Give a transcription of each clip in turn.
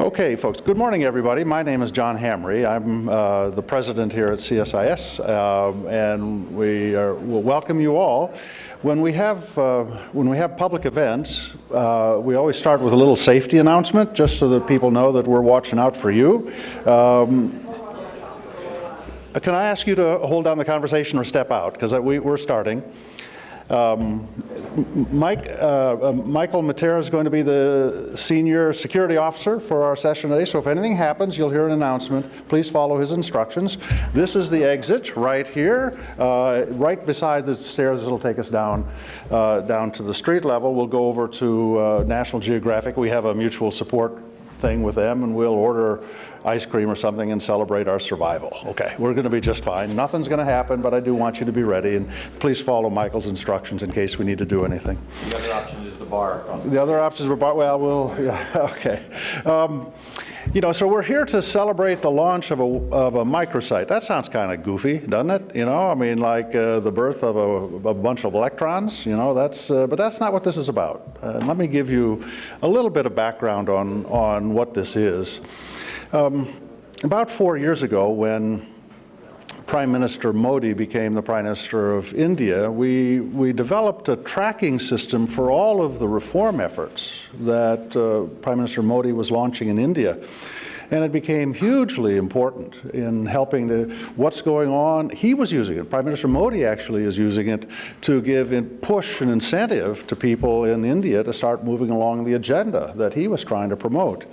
Okay, folks. Good morning, everybody. My name is John Hamry. I'm the president here at CSIS, and we'll welcome you all. When we have public events, we always start with a little safety announcement, just so that people know that we're watching out for you. Can I ask you to hold down the conversation or step out, because we're starting. Michael Matera is going to be the senior security officer for our session today, so if anything happens, you'll hear an announcement. Please follow his instructions. This is the exit right here, right beside the stairs that'll take us down to the street level. We'll go over to National Geographic. We have a mutual support thing with them, and we'll order ice cream or something and celebrate our survival. Okay, we're going to be just fine. Nothing's going to happen, but I do want you to be ready, and please follow Michael's instructions in case we need to do anything. The other option is the bar. The other option is the bar. Well, yeah, okay. So we're here to celebrate the launch of a microsite. That sounds kind of goofy, doesn't it? Like the birth of a bunch of electrons. But that's not what this is about. Let me give you a little bit of background on what this is. About 4 years ago, when Prime Minister Modi became the Prime Minister of India, we developed a tracking system for all of the reform efforts that Prime Minister Modi was launching in India. And it became hugely important in helping what's going on. He was using it. Prime Minister Modi actually is using it to push an incentive to people in India to start moving along the agenda that he was trying to promote.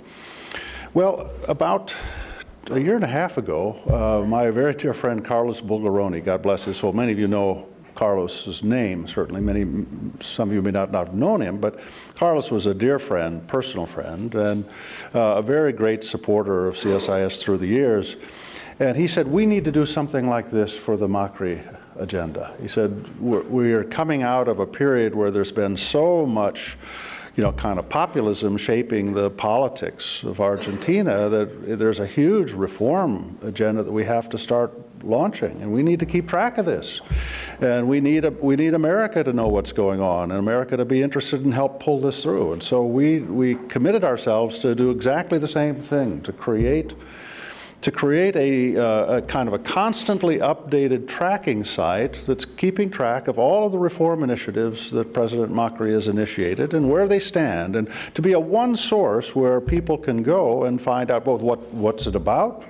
Well, about a year and a half ago, my very dear friend Carlos Bulgaroni, God bless his soul, many of you know Carlos's name, certainly. Some of you may not have known him, but Carlos was a dear friend, personal friend, and a very great supporter of CSIS through the years. And he said, we need to do something like this for the Macri agenda. He said, we are coming out of a period where there's been so much kind of populism shaping the politics of Argentina, that there's a huge reform agenda that we have to start launching, and we need to keep track of this. And we need America to know what's going on, and America to be interested and help pull this through. And so we committed ourselves to do exactly the same thing, to create a kind of a constantly updated tracking site that's keeping track of all of the reform initiatives that President Macri has initiated and where they stand, and to be a one source where people can go and find out both what's it about,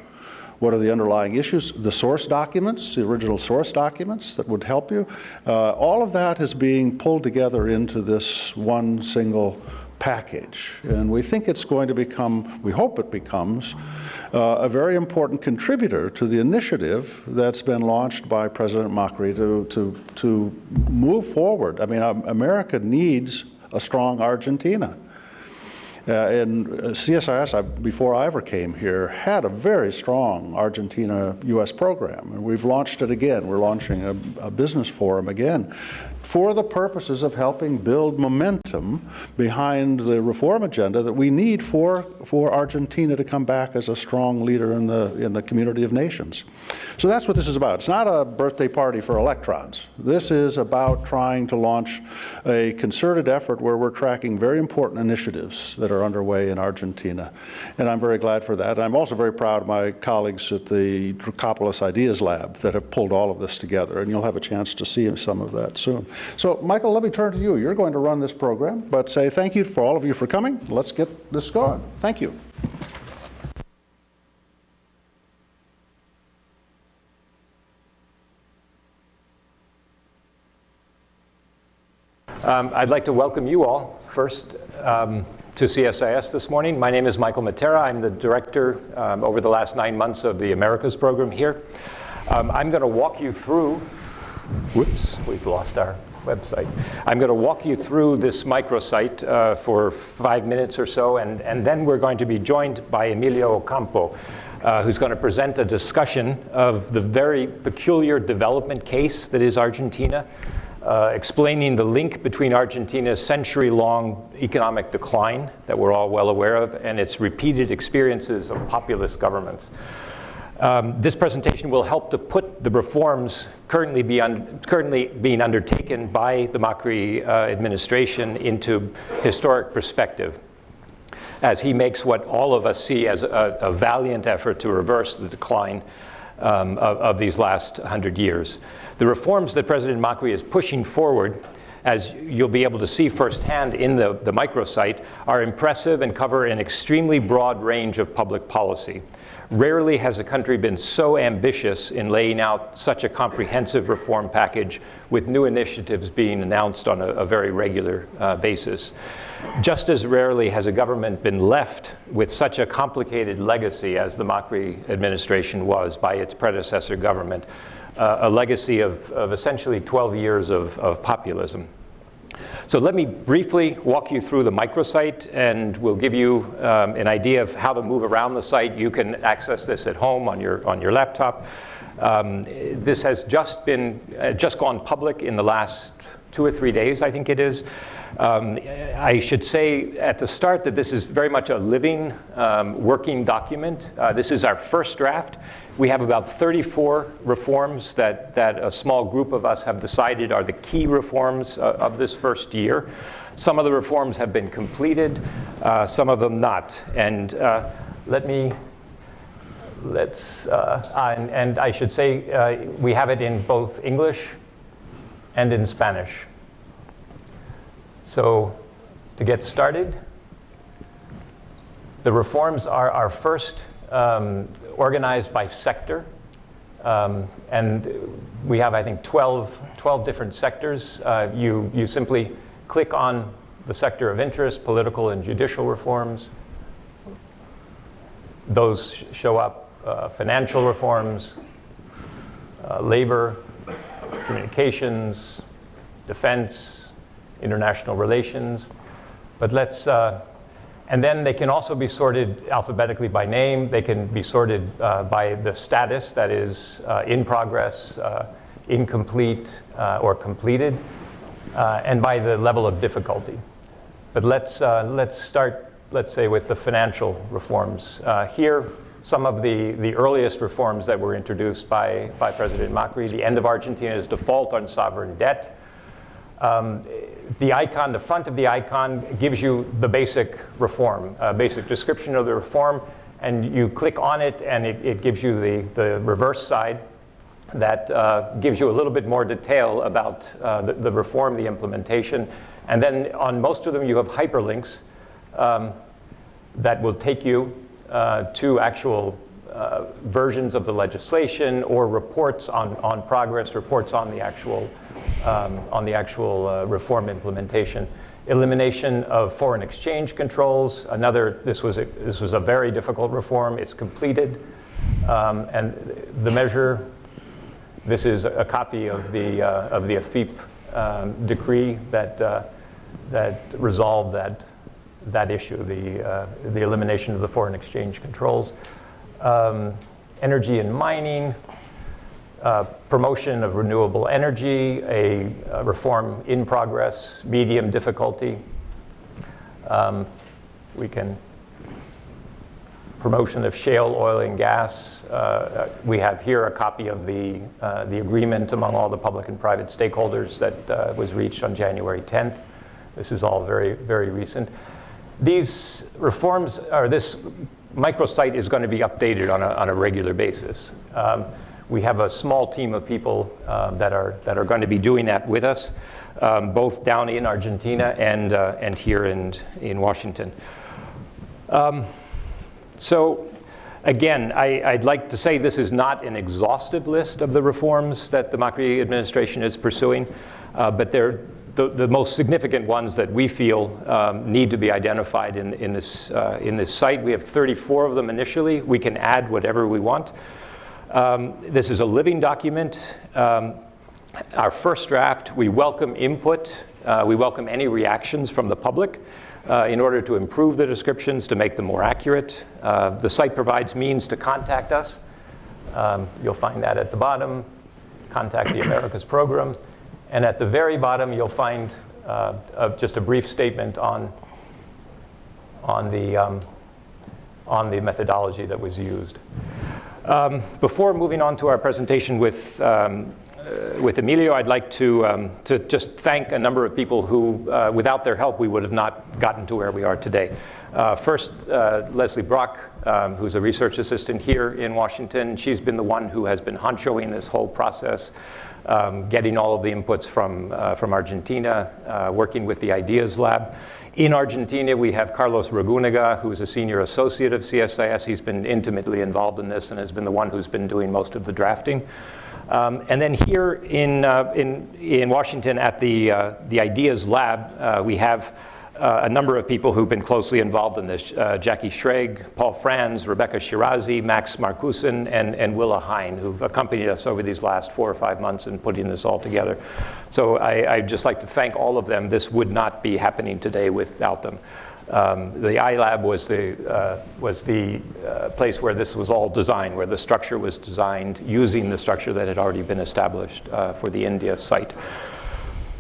what are the underlying issues, the source documents, the original source documents that would help you. All of that is being pulled together into this one single package. And we think it's going to become, we hope it becomes, a very important contributor to the initiative that's been launched by President Macri to move forward. I mean, America needs a strong Argentina. And CSIS, before I ever came here, had a very strong Argentina-U.S. program. And we've launched it again. We're launching a business forum again for the purposes of helping build momentum behind the reform agenda that we need for Argentina to come back as a strong leader in the community of nations. So that's what this is about. It's not a birthday party for electrons. This is about trying to launch a concerted effort where we're tracking very important initiatives that are underway in Argentina. And I'm very glad for that. And I'm also very proud of my colleagues at the Dracopoulos Ideas Lab that have pulled all of this together. And you'll have a chance to see some of that soon. So, Michael, let me turn to you. You're going to run this program, but say thank you for all of you for coming. Let's get this going. Thank you. I'd like to welcome you all first to CSIS this morning. My name is Michael Matera. I'm the director over the last 9 months of the Americas Program here. I'm going to walk you through, whoops, we've lost our website. I'm going to walk you through this microsite for 5 minutes or so, and then we're going to be joined by Emilio Ocampo, who's going to present a discussion of the very peculiar development case that is Argentina, explaining the link between Argentina's century-long economic decline that we're all well aware of and its repeated experiences of populist governments. This presentation will help to put the reforms currently being undertaken by the Macri administration into historic perspective. as he makes what all of us see as a valiant effort to reverse the decline of these last 100 years. The reforms that President Macri is pushing forward, as you'll be able to see firsthand in the microsite, are impressive and cover an extremely broad range of public policy. Rarely has a country been so ambitious in laying out such a comprehensive reform package, with new initiatives being announced on a very regular basis. Just as rarely has a government been left with such a complicated legacy as the Macri administration was by its predecessor government, a legacy of essentially 12 years of populism. So let me briefly walk you through the microsite, and we'll give you an idea of how to move around the site. You can access this at home on your laptop. This has just gone public in the last 2 or 3 days, I think it is. I should say at the start that this is very much a living, working document. This is our first draft. We have about 34 reforms that a small group of us have decided are the key reforms of this first year. Some of the reforms have been completed, some of them not. And and I should say we have it in both English and in Spanish. So to get started, the reforms are first organized by sector. And we have, I think, 12 different sectors. You simply click on the sector of interest, political and judicial reforms. Those show up. Financial reforms, labor, communications, defense, international relations. But and then they can also be sorted alphabetically by name. They can be sorted by the status, that is in progress, incomplete, or completed, and by the level of difficulty. But let's start, let's say, with the financial reforms. Here, some of the earliest reforms that were introduced by President Macri: the end of Argentina's default on sovereign debt. The icon, the front of the icon, gives you the basic reform, basic description of the reform, and you click on it, and it gives you the reverse side that gives you a little bit more detail about the reform, the implementation. And then on most of them, you have hyperlinks that will take you to actual versions of the legislation, or reports on progress, reports on the actual reform implementation. Elimination of foreign exchange controls. This was a very difficult reform. It's completed, and the measure. This is a copy of the AFIP decree that resolved that issue, the elimination of the foreign exchange controls. Energy and mining, promotion of renewable energy, a reform in progress, medium difficulty. Promotion of shale oil and gas. We have here a copy of the agreement among all the public and private stakeholders that was reached on January 10th. This is all very, very recent. These reforms, or this microsite, is going to be updated on a regular basis. We have a small team of people that are going to be doing that with us, both down in Argentina and here in Washington. So again, I'd like to say this is not an exhaustive list of the reforms that the Macri administration is pursuing, but they're the most significant ones that we feel need to be identified in this site. We have 34 of them initially. We can add whatever we want. This is a living document. Our first draft, we welcome input. We welcome any reactions from the public in order to improve the descriptions, to make them more accurate. The site provides means to contact us. You'll find that at the bottom. Contact the Americas Program. And at the very bottom, you'll find just a brief statement on the methodology that was used. Before moving on to our presentation with Emilio, I'd like to just thank a number of people who, without their help, we would have not gotten to where we are today. First, Leslie Brock, who's a research assistant here in Washington. She's been the one who has been honchoing this whole process, getting all of the inputs from Argentina, working with the Ideas Lab. In Argentina, we have Carlos Ragúnaga, who is a senior associate of CSIS. He's been intimately involved in this and has been the one who's been doing most of the drafting. And then here in Washington at the Ideas Lab, we have a number of people who've been closely involved in this. Jackie Schrag, Paul Franz, Rebecca Shirazi, Max Marcuson, and Willa Hine, who've accompanied us over these last 4 or 5 months in putting this all together. So I'd just like to thank all of them. This would not be happening today without them. The iLab was the place where this was all designed, where the structure was designed using the structure that had already been established for the India site.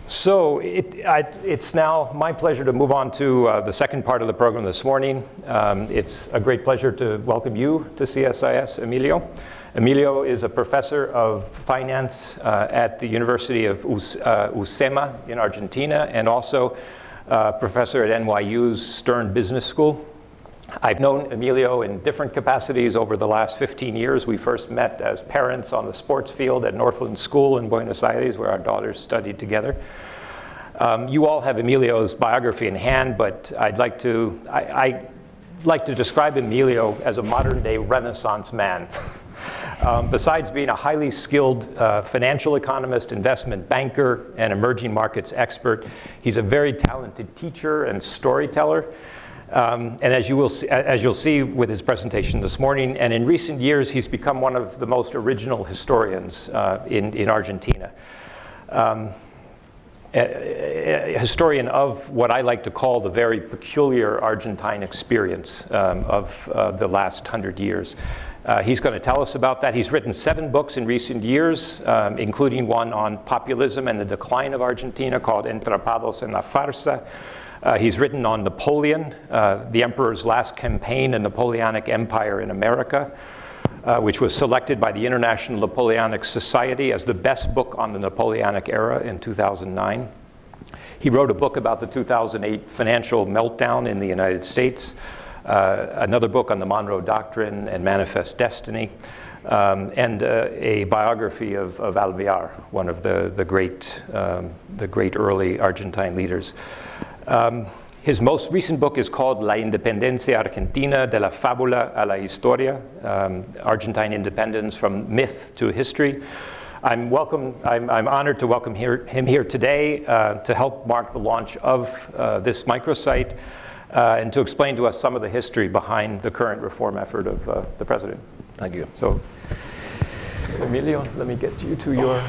So it's now my pleasure to move on to the second part of the program this morning. It's a great pleasure to welcome you to CSIS, Emilio. Emilio is a professor of finance at the University of UCEMA in Argentina, and also professor at NYU's Stern Business School. I've known Emilio in different capacities over the last 15 years. We first met as parents on the sports field at Northland School in Buenos Aires, where our daughters studied together. You all have Emilio's biography in hand, but I'd like to describe Emilio as a modern-day Renaissance man. Besides being a highly skilled financial economist, investment banker, and emerging markets expert, he's a very talented teacher and storyteller. And as you'll see with his presentation this morning, and in recent years, he's become one of the most original historians in Argentina. A historian of what I like to call the very peculiar Argentine experience of the last 100 years. He's going to tell us about that. He's written 7 books in recent years, including one on populism and the decline of Argentina called Entrapados en la Farsa. He's written on Napoleon, the Emperor's Last Campaign, a Napoleonic Empire in America, which was selected by the International Napoleonic Society as the best book on the Napoleonic era in 2009. He wrote a book about the 2008 financial meltdown in the United States, another book on the Monroe Doctrine and Manifest Destiny, and a biography of Alvear, one of the great early Argentine leaders. His most recent book is called La Independencia Argentina de la Fábula a la Historia, Argentine Independence from Myth to History. I'm honored to welcome him here today to help mark the launch of this microsite and to explain to us some of the history behind the current reform effort of the president. Thank you. So, Emilio, let me get you to your...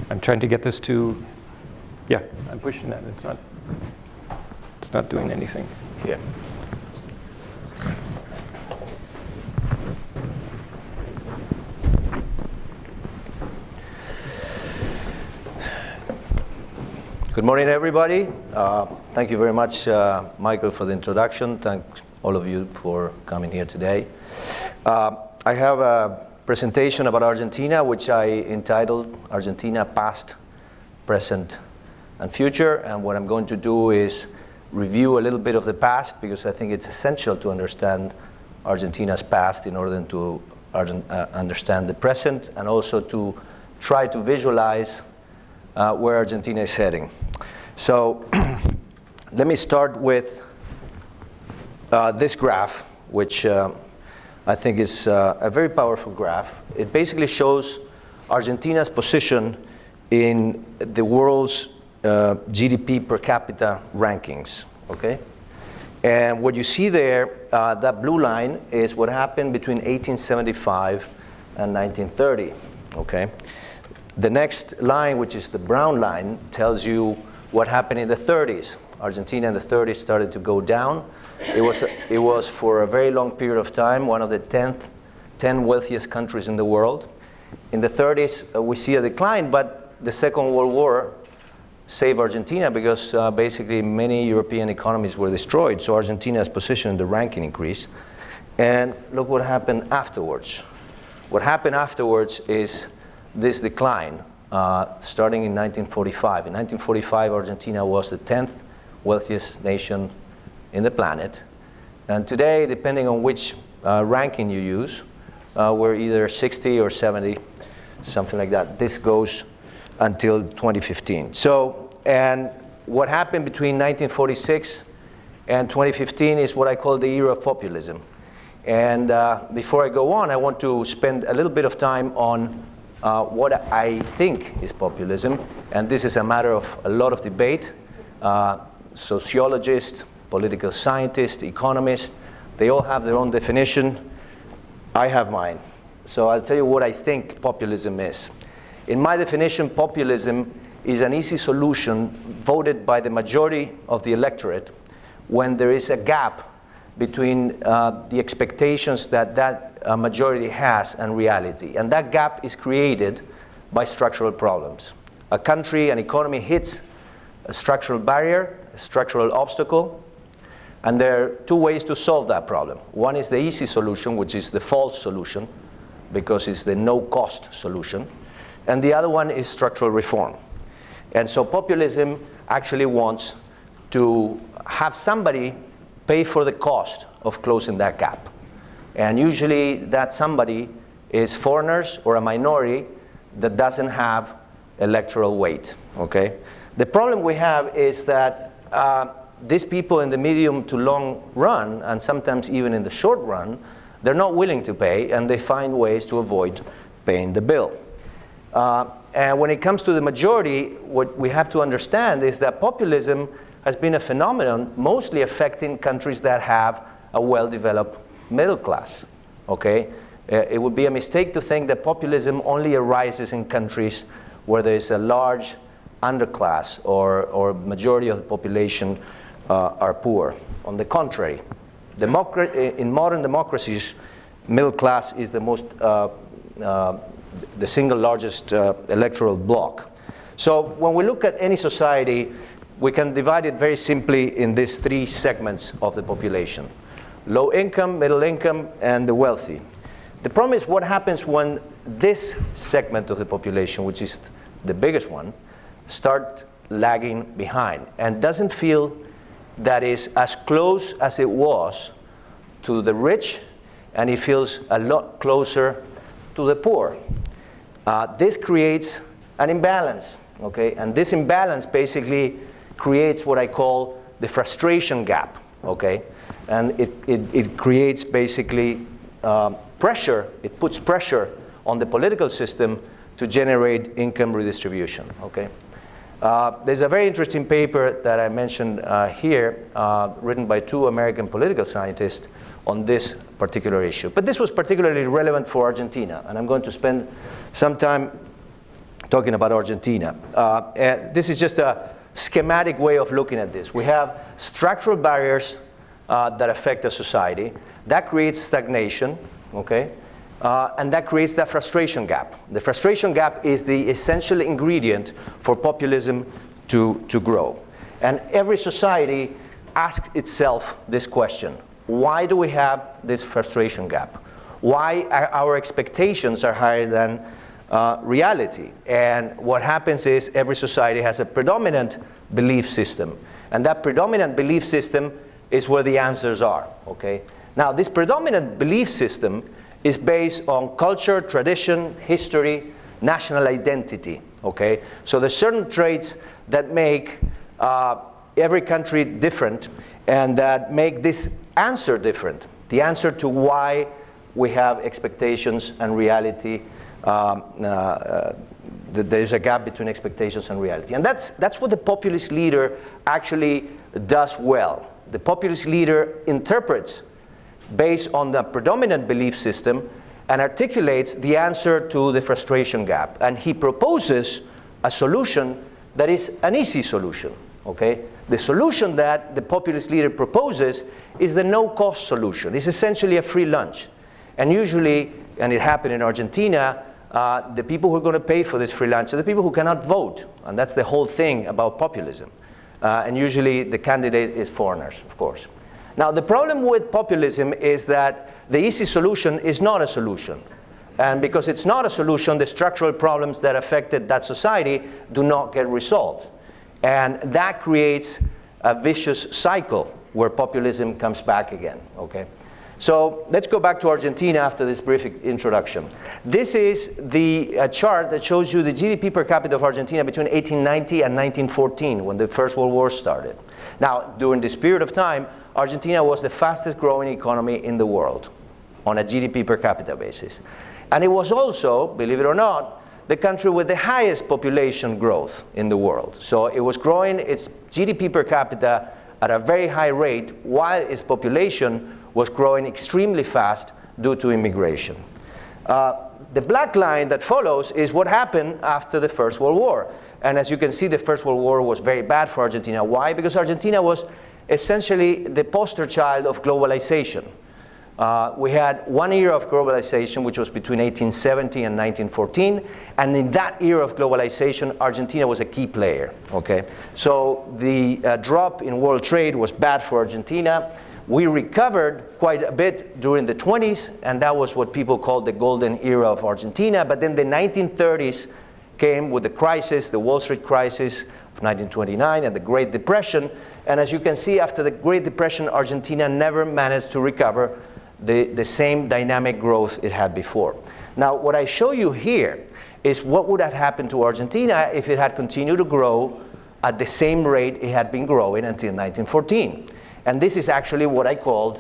I'm trying to get this to, yeah, I'm pushing that. It's not doing anything. Yeah. Good morning, everybody. Thank you very much, Michael, for the introduction. Thanks all of you for coming here today. I have a presentation about Argentina, which I entitled Argentina Past, Present, and Future. And what I'm going to do is review a little bit of the past, because I think it's essential to understand Argentina's past in order to understand the present, and also to try to visualize where Argentina is heading. So let me start with this graph, which I think is a very powerful graph. It basically shows Argentina's position in the world's GDP per capita rankings, okay? And what you see there, that blue line, is what happened between 1875 and 1930, okay? The next line, which is the brown line, tells you what happened in the 30s. Argentina in the 30s started to go down. It was for a very long period of time one of the 10 wealthiest countries in the world. In the 30s, we see a decline, but the Second World War saved Argentina, because basically many European economies were destroyed. So Argentina's position in the ranking increased. And look what happened afterwards. What happened afterwards is this decline, starting in 1945. In 1945, Argentina was the 10th wealthiest nation in the planet. And today, depending on which ranking you use, we're either 60 or 70, something like that. This goes until 2015. So, and what happened between 1946 and 2015 is what I call the era of populism. And before I go on, I want to spend a little bit of time on what I think is populism. And this is a matter of a lot of debate. Sociologists, political scientists, economists, they all have their own definition. I have mine. So I'll tell you what I think populism is. In my definition, populism is an easy solution voted by the majority of the electorate when there is a gap between the expectations that that majority has and reality. And that gap is created by structural problems. A country, an economy hits a structural barrier, a structural obstacle, and there are two ways to solve that problem. One is the easy solution, which is the false solution, because it's the no-cost solution. And the other one is structural reform. And so populism actually wants to have somebody pay for the cost of closing that gap. And usually that somebody is foreigners or a minority that doesn't have electoral weight, okay? The problem we have is that these people in the medium to long run, and sometimes even in the short run, they're not willing to pay, and they find ways to avoid paying the bill. And when it comes to the majority, what we have to understand is that populism has been a phenomenon mostly affecting countries that have a well-developed middle class, okay? It would be a mistake to think that populism only arises in countries where there's a large underclass or majority of the population are poor. On the contrary, in modern democracies, middle class is the most, the single largest electoral bloc. So when we look at any society, we can divide it very simply in these three segments of the population: low income, middle income, and the wealthy. The problem is what happens when this segment of the population, which is the biggest one, starts lagging behind and doesn't feel that is as close as it was to the rich, and it feels a lot closer to the poor. This creates an imbalance, okay? And this imbalance basically creates what I call the frustration gap, okay? And it creates basically pressure, it puts pressure on the political system to generate income redistribution, okay? There's a very interesting paper that I mentioned here, written by two American political scientists on this particular issue. But this was particularly relevant for Argentina, and I'm going to spend some time talking about Argentina. And this is just a schematic way of looking at this. We have structural barriers that affect a society. That creates stagnation, okay? And that creates that frustration gap. The frustration gap is the essential ingredient for populism to grow. And every society asks itself this question: why do we have this frustration gap? Why our expectations are higher than reality? And what happens is every society has a predominant belief system. And that predominant belief system is where the answers are, okay? Now, this predominant belief system is based on culture, tradition, history, national identity, okay? So there's certain traits that make every country different and that make this answer different, the answer to why we have expectations and reality. There's a gap between expectations and reality. And that's what the populist leader actually does well. The populist leader interprets based on the predominant belief system and articulates the answer to the frustration gap. And he proposes a solution that is an easy solution, okay? The solution that the populist leader proposes is the no-cost solution. It's essentially a free lunch. And usually, and it happened in Argentina, the people who are going to pay for this free lunch are the people who cannot vote. And that's the whole thing about populism. And usually the candidate is foreigners, of course. Now, the problem with populism is that the easy solution is not a solution. And because it's not a solution, the structural problems that affected that society do not get resolved. And that creates a vicious cycle where populism comes back again, okay? So let's go back to Argentina after this brief introduction. This is the chart that shows you the GDP per capita of Argentina between 1890 and 1914, when the First World War started. Now, during this period of time, Argentina was the fastest growing economy in the world on a GDP per capita basis. And it was also, believe it or not, the country with the highest population growth in the world. So it was growing its GDP per capita at a very high rate while its population was growing extremely fast due to immigration. The black line that follows is what happened after the First World War. And as you can see, the First World War was very bad for Argentina. Why? Because Argentina was essentially the poster child of globalization. We had 1 year of globalization, which was between 1870 and 1914. And in that era of globalization, Argentina was a key player, okay? So the drop in world trade was bad for Argentina. We recovered quite a bit during the 20s, and that was what people called the golden era of Argentina. But then the 1930s came with the crisis, the Wall Street crisis of 1929 and the Great Depression. And as you can see, after the Great Depression, Argentina never managed to recover the same dynamic growth it had before. Now, what I show you here is what would have happened to Argentina if it had continued to grow at the same rate it had been growing until 1914. And this is actually what I called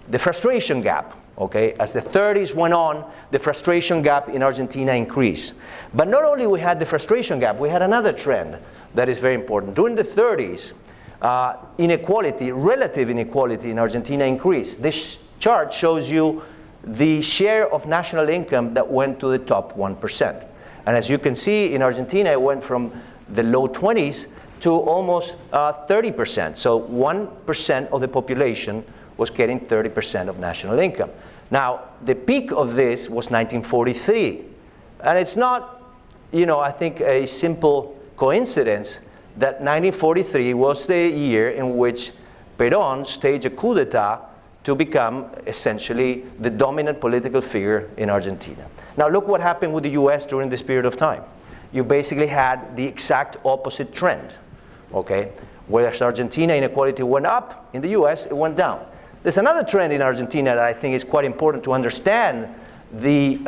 the frustration gap. Okay? As the 30s went on, the frustration gap in Argentina increased. But not only we had the frustration gap, we had another trend that is very important. During the 30s, inequality, relative inequality in Argentina increased. This chart shows you the share of national income that went to the top 1%. And as you can see, in Argentina, it went from the low 20s to almost 30%. So 1% of the population was getting 30% of national income. Now, the peak of this was 1943. And it's not, I think a simple coincidence that 1943 was the year in which Perón staged a coup d'etat to become essentially the dominant political figure in Argentina. Now look what happened with the US during this period of time. You basically had the exact opposite trend, okay? Whereas Argentina inequality went up, in the US it went down. There's another trend in Argentina that I think is quite important to understand the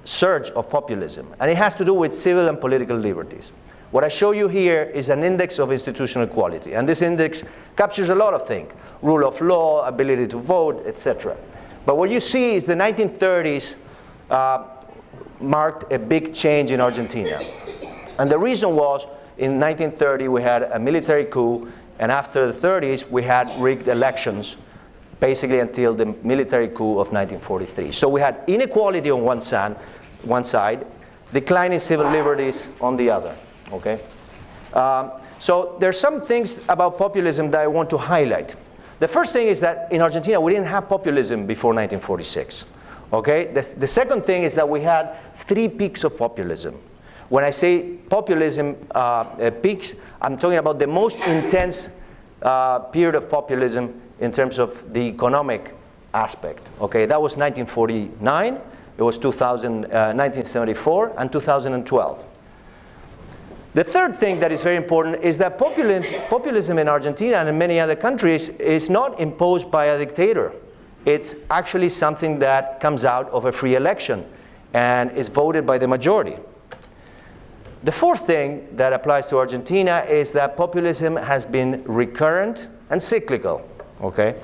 surge of populism, and it has to do with civil and political liberties. What I show you here is an index of institutional equality, and this index captures a lot of things: rule of law, ability to vote, etc. But what you see is the 1930s marked a big change in Argentina. And the reason was, in 1930 we had a military coup, and after the 30s we had rigged elections, basically until the military coup of 1943. So we had inequality on one side, declining civil liberties on the other. Okay? So there's some things about populism that I want to highlight. The first thing is that in Argentina we didn't have populism before 1946. Okay? The second thing is that we had 3 peaks of populism. When I say populism peaks, I'm talking about the most intense period of populism in terms of the economic aspect. Okay? That was 1949, it was 1974, and 2012. The third thing that is very important is that populism in Argentina and in many other countries is not imposed by a dictator. It's actually something that comes out of a free election and is voted by the majority. The fourth thing that applies to Argentina is that populism has been recurrent and cyclical. Okay?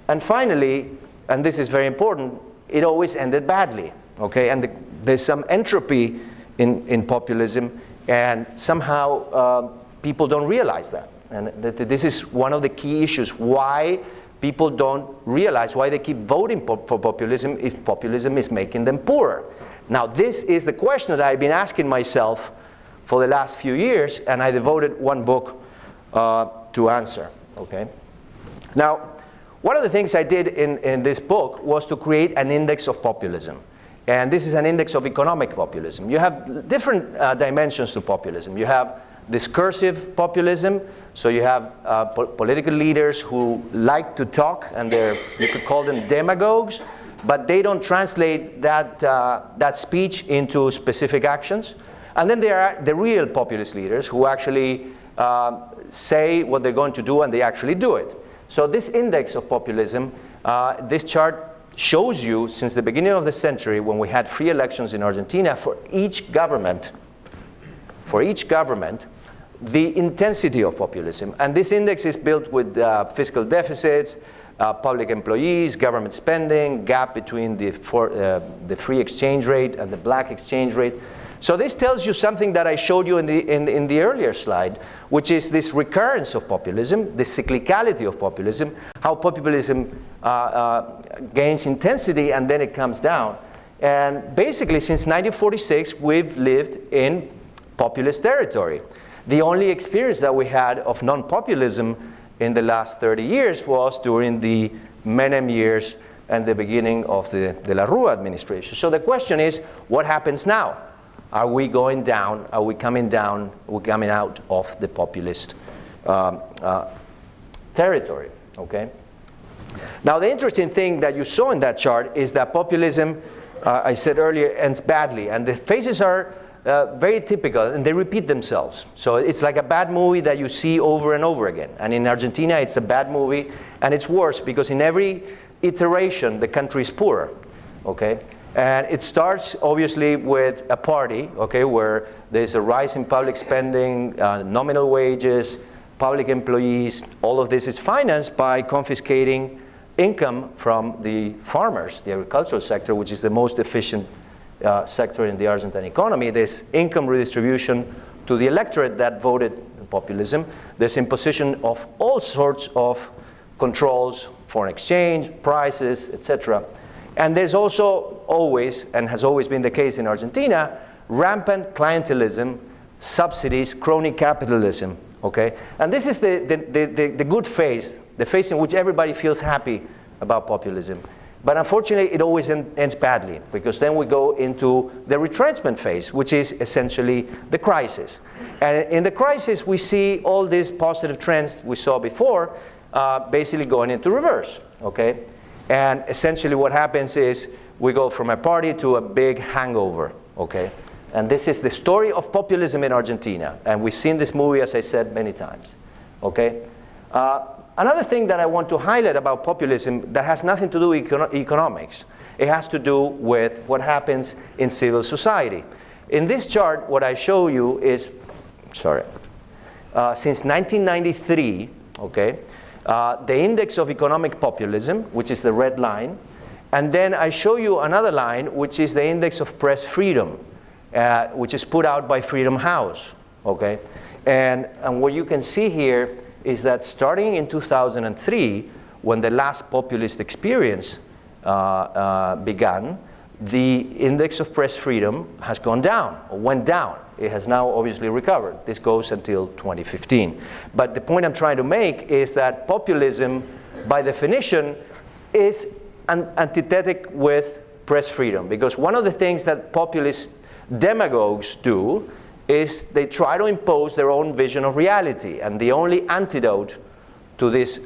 And finally, and this is very important, it always ended badly. Okay? And there's some entropy in populism, and somehow people don't realize that. And this is one of the key issues, why people don't realize, why they keep voting for populism if populism is making them poorer. Now, this is the question that I've been asking myself for the last few years, and I devoted one book to answer. Okay? Now, one of the things I did in this book was to create an index of populism. And this is an index of economic populism. You have different dimensions to populism. You have discursive populism. So you have political leaders who like to talk, and you could call them demagogues, but they don't translate that speech into specific actions. And then there are the real populist leaders who actually say what they're going to do, and they actually do it. So this index of populism, this chart shows you since the beginning of the century, when we had free elections in Argentina, for each government, the intensity of populism. And this index is built with fiscal deficits, public employees, government spending, gap between the free exchange rate and the black exchange rate. So this tells you something that I showed you in the earlier slide, which is this recurrence of populism, the cyclicality of populism, how populism gains intensity and then it comes down. And basically, since 1946, we've lived in populist territory. The only experience that we had of non-populism in the last 30 years was during the Menem years and the beginning of the De la Rúa administration. So the question is, what happens now? Are we going down? Are we coming down? We're coming out of the populist territory, okay? Now, the interesting thing that you saw in that chart is that populism, I said earlier, ends badly. And the phases are very typical, and they repeat themselves. So it's like a bad movie that you see over and over again. And in Argentina, it's a bad movie, and it's worse because in every iteration, the country is poorer, okay? And it starts, obviously, with a party, okay, where there's a rise in public spending, nominal wages, public employees. All of this is financed by confiscating income from the farmers, the agricultural sector, which is the most efficient sector in the Argentine economy. There's income redistribution to the electorate that voted populism. There's imposition of all sorts of controls, foreign exchange, prices, etc. And there's also always, and has always been the case in Argentina, rampant clientelism, subsidies, crony capitalism, okay? And this is the good phase, the phase in which everybody feels happy about populism. But unfortunately, it always ends badly, because then we go into the retrenchment phase, which is essentially the crisis. And in the crisis, we see all these positive trends we saw before basically going into reverse, okay? And essentially what happens is we go from a party to a big hangover, okay? And this is the story of populism in Argentina. And we've seen this movie, as I said, many times, okay? Another thing that I want to highlight about populism that has nothing to do with economics, it has to do with what happens in civil society. In this chart, what I show you is, since 1993, okay, the index of economic populism, which is the red line, and then I show you another line, which is the index of press freedom, which is put out by Freedom House, okay? And what you can see here is that starting in 2003, when the last populist experience began, the index of press freedom has gone down, or went down. It has now obviously recovered. This goes until 2015. But the point I'm trying to make is that populism, by definition, is antithetic with press freedom. Because one of the things that populist demagogues do is they try to impose their own vision of reality. And the only antidote to this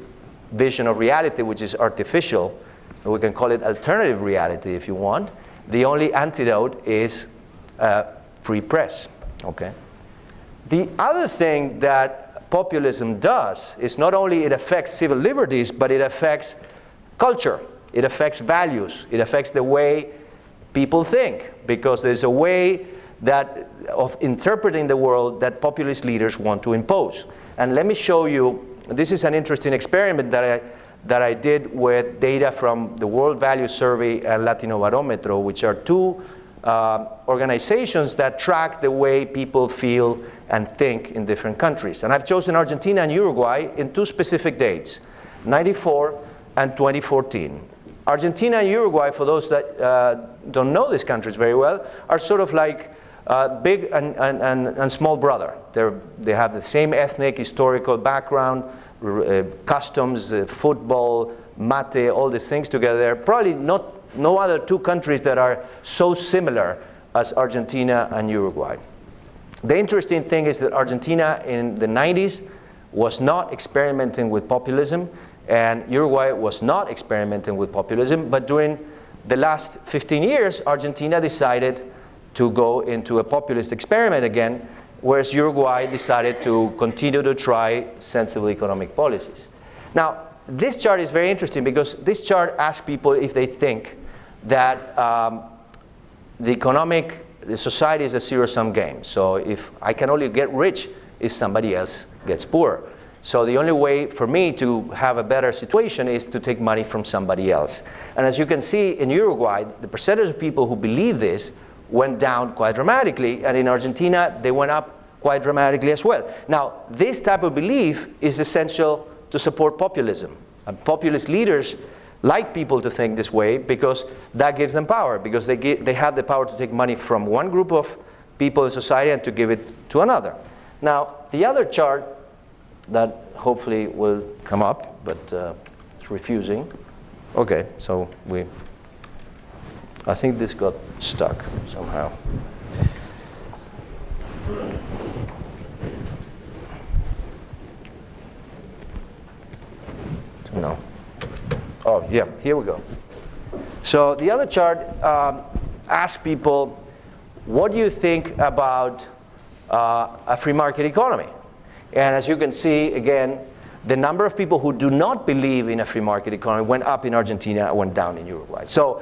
vision of reality, which is artificial, we can call it alternative reality if you want, the only antidote is free press, okay? The other thing that populism does is not only it affects civil liberties, but it affects culture, it affects values, it affects the way people think, because there's a way of interpreting the world that populist leaders want to impose. And let me show you, this is an interesting experiment that I did with data from the World Value Survey and Latinobarometro, which are two organizations that track the way people feel and think in different countries. And I've chosen Argentina and Uruguay in two specific dates, 94 and 2014. Argentina and Uruguay, for those that don't know these countries very well, are sort of like big and small brother. They have the same ethnic, historical background, customs, football, mate, all these things together. There are probably no other two countries that are so similar as Argentina and Uruguay. The interesting thing is that Argentina in the 90s was not experimenting with populism, and Uruguay was not experimenting with populism, but during the last 15 years, Argentina decided to go into a populist experiment again, whereas Uruguay decided to continue to try sensible economic policies. Now, this chart is very interesting because this chart asks people if they think that the society is a zero-sum game. So if I can only get rich if somebody else gets poor. So the only way for me to have a better situation is to take money from somebody else. And as you can see in Uruguay, the percentage of people who believe this went down quite dramatically, and in Argentina, they went up quite dramatically as well. Now, this type of belief is essential to support populism. And populist leaders like people to think this way because that gives them power, because they have the power to take money from one group of people in society and to give it to another. Now, the other chart that hopefully will come up, but it's refusing. Okay, so I think this got stuck somehow. No. Oh, yeah, here we go. So the other chart asks people, what do you think about a free market economy? And as you can see, again, the number of people who do not believe in a free market economy went up in Argentina, went down in Uruguay. So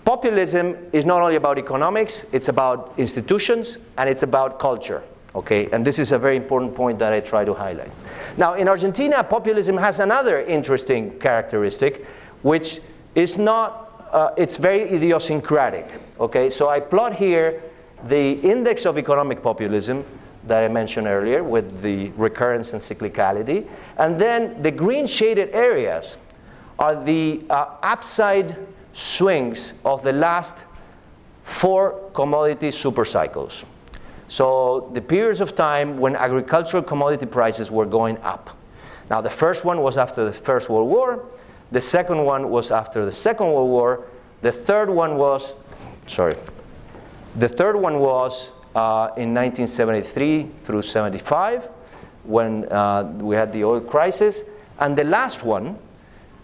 populism is not only about economics, it's about institutions, and it's about culture. Okay, and this is a very important point that I try to highlight. Now, in Argentina, populism has another interesting characteristic, which is not, it's very idiosyncratic. Okay, so I plot here the index of economic populism that I mentioned earlier with the recurrence and cyclicality. And then the green shaded areas are the upside swings of the last 4 commodity super cycles. So the periods of time when agricultural commodity prices were going up. Now, the first one was after the First World War. The second one was after the Second World War. The third one was, in 1973 through 75, when we had the oil crisis. And the last one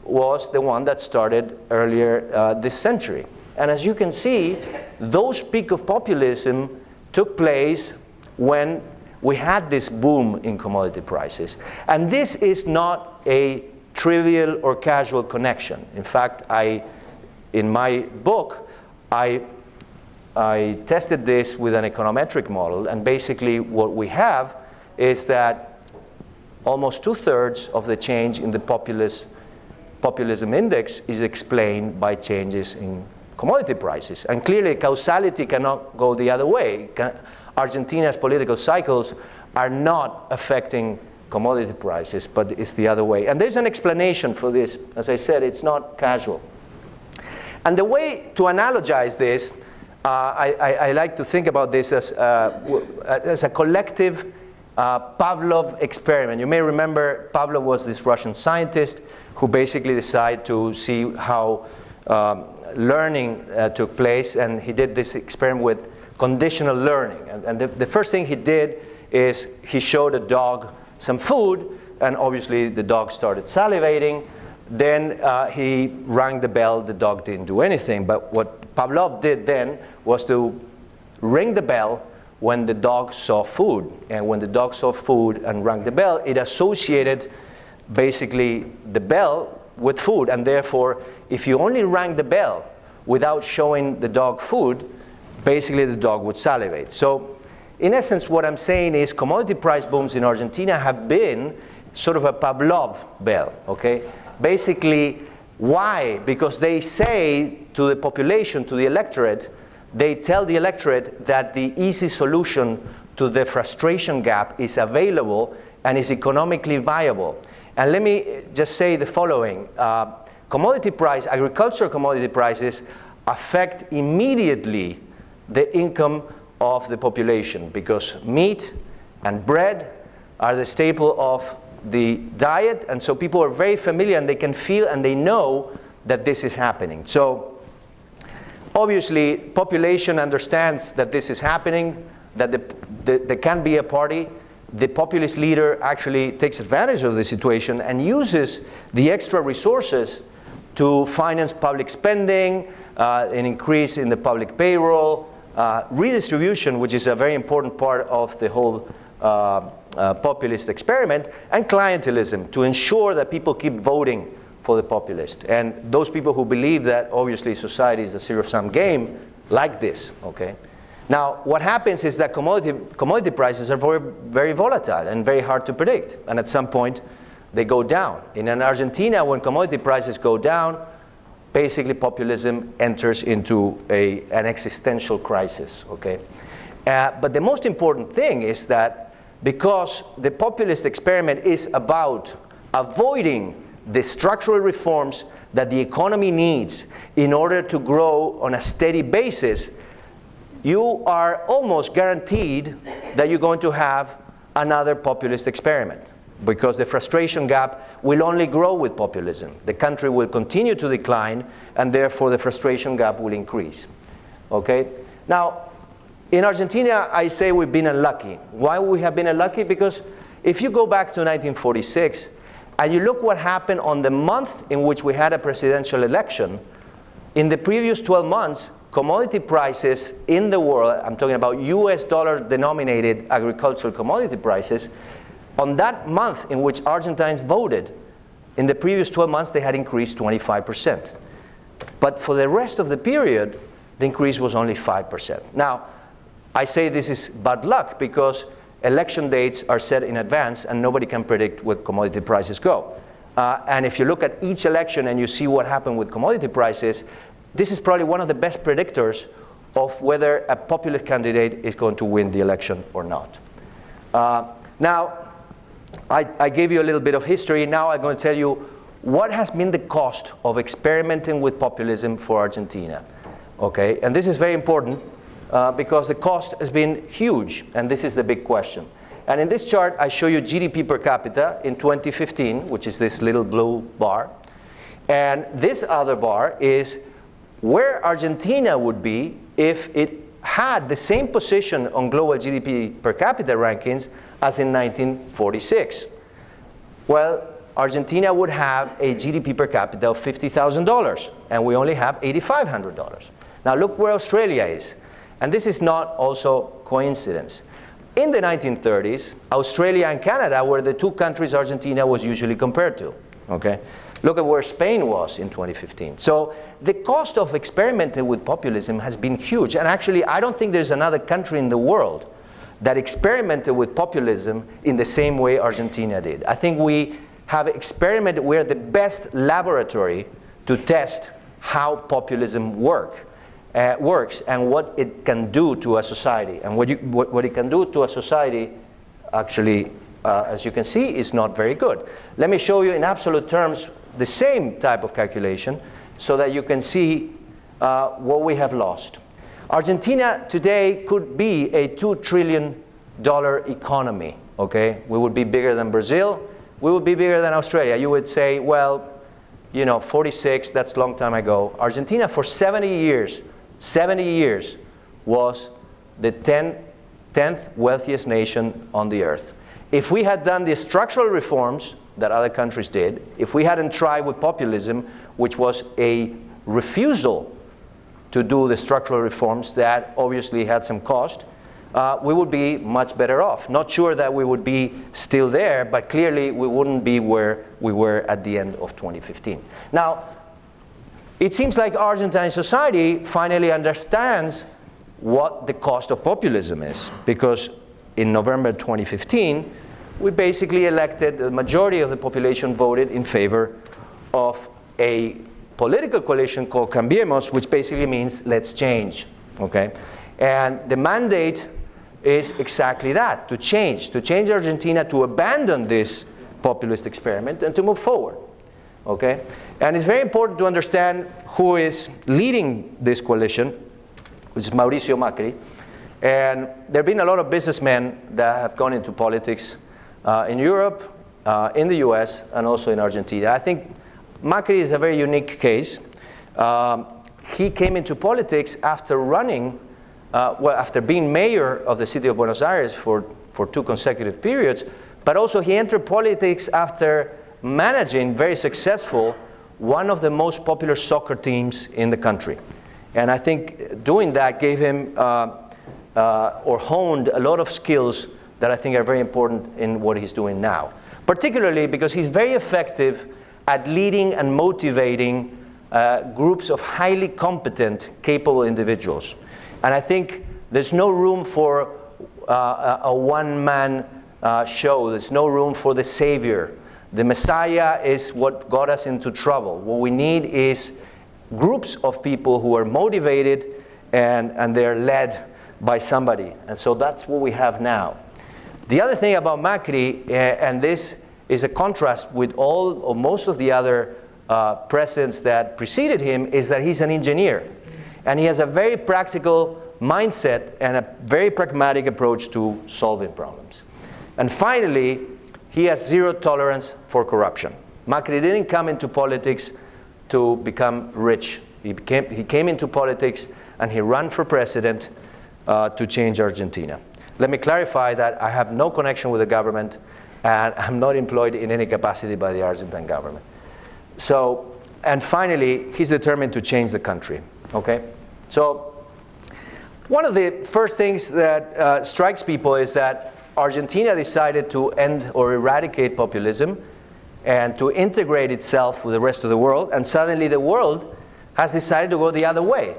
was the one that started earlier this century. And as you can see, those peaks of populism took place when we had this boom in commodity prices. And this is not a trivial or casual connection. In fact, in my book, I tested this with an econometric model, and basically what we have is that almost 2/3 of the change in the populism index is explained by changes in commodity prices. And clearly, causality cannot go the other way. Argentina's political cycles are not affecting commodity prices, but it's the other way. And there's an explanation for this. As I said, it's not casual. And the way to analogize this, I like to think about this as a collective Pavlov experiment. You may remember Pavlov was this Russian scientist who basically decided to see how learning took place, and he did this experiment with conditional learning. And the first thing he did is he showed a dog some food, and obviously the dog started salivating. Then he rang the bell. The dog didn't do anything. But what Pavlov did then was to ring the bell when the dog saw food. And when the dog saw food and rang the bell, it associated basically the bell with food. And therefore, if you only rang the bell without showing the dog food, basically the dog would salivate. So in essence, what I'm saying is commodity price booms in Argentina have been sort of a Pavlov bell, okay? Basically, why? Because they say to the population, to the electorate, they tell the electorate that the easy solution to the frustration gap is available and is economically viable. And let me just say the following. Agricultural commodity prices affect immediately the income of the population, because meat and bread are the staple of the diet, and so people are very familiar and they can feel and they know that this is happening. So obviously population understands that this is happening, that there can be a party. The populist leader actually takes advantage of the situation and uses the extra resources to finance public spending, an increase in the public payroll, redistribution, which is a very important part of the whole populist experiment, and clientelism to ensure that people keep voting for the populist. And those people who believe that obviously society is a zero-sum game like this, okay? Now, what happens is that commodity prices are very, very volatile and very hard to predict. And at some point, they go down. In Argentina, when commodity prices go down, basically populism enters into an existential crisis, okay? But the most important thing is that because the populist experiment is about avoiding the structural reforms that the economy needs in order to grow on a steady basis, you are almost guaranteed that you're going to have another populist experiment, because the frustration gap will only grow with populism. The country will continue to decline, and therefore the frustration gap will increase. Okay? Now, in Argentina, I say we've been unlucky. Why we have been unlucky? Because if you go back to 1946, and you look what happened on the month in which we had a presidential election, in the previous 12 months, commodity prices in the world, I'm talking about US dollar denominated agricultural commodity prices, on that month in which Argentines voted, in the previous 12 months they had increased 25%. But for the rest of the period, the increase was only 5%. Now, I say this is bad luck because election dates are set in advance and nobody can predict where commodity prices go. And if you look at each election and you see what happened with commodity prices, this is probably one of the best predictors of whether a populist candidate is going to win the election or not. Now, I gave you a little bit of history. Now I'm going to tell you what has been the cost of experimenting with populism for Argentina. Okay? And this is very important because the cost has been huge, and this is the big question. And in this chart, I show you GDP per capita in 2015, which is this little blue bar. And this other bar is where Argentina would be if it had the same position on global GDP per capita rankings as in 1946. Well, Argentina would have a GDP per capita of $50,000, and we only have $8,500. Now look where Australia is. And this is not also coincidence. In the 1930s, Australia and Canada were the two countries Argentina was usually compared to. Okay? Look at where Spain was in 2015. So the cost of experimenting with populism has been huge. And actually, I don't think there's another country in the world that experimented with populism in the same way Argentina did. I think we have experimented, we're the best laboratory to test how populism works and what it can do to a society. And what it can do to a society, actually, as you can see, is not very good. Let me show you in absolute terms the same type of calculation so that you can see what we have lost. Argentina today could be a $2 trillion economy, okay? We would be bigger than Brazil. We would be bigger than Australia. You would say, well, you know, 46, that's a long time ago. Argentina for 70 years was the 10th wealthiest nation on the earth. If we had done the structural reforms that other countries did, if we hadn't tried with populism, which was a refusal to do the structural reforms that obviously had some cost, we would be much better off. Not sure that we would be still there, but clearly we wouldn't be where we were at the end of 2015. Now, it seems like Argentine society finally understands what the cost of populism is, because in November 2015, we basically elected, the majority of the population voted in favor of a political coalition called Cambiemos, which basically means let's change, okay? And the mandate is exactly that, to change Argentina, to abandon this populist experiment and to move forward, okay? And it's very important to understand who is leading this coalition, which is Mauricio Macri. And there have been a lot of businessmen that have gone into politics in Europe, in the US, and also in Argentina. I think Macri is a very unique case. He came into politics after running after being mayor of the city of Buenos Aires for 2 consecutive periods, but also he entered politics after managing very successful one of the most popular soccer teams in the country. And I think doing that gave him or honed a lot of skills that I think are very important in what he's doing now. Particularly because he's very effective at leading and motivating groups of highly competent, capable individuals. And I think there's no room for a one-man show. There's no room for the savior. The Messiah is what got us into trouble. What we need is groups of people who are motivated and they're led by somebody. And so that's what we have now. The other thing about Macri, and this is a contrast with all or most of the other presidents that preceded him, is that he's an engineer. And he has a very practical mindset and a very pragmatic approach to solving problems. And finally, he has zero tolerance for corruption. Macri didn't come into politics to become rich. He came into politics and he ran for president to change Argentina. Let me clarify that I have no connection with the government and I'm not employed in any capacity by the Argentine government. So, and finally, he's determined to change the country, okay? So, one of the first things that strikes people is that Argentina decided to end or eradicate populism and to integrate itself with the rest of the world, and suddenly the world has decided to go the other way.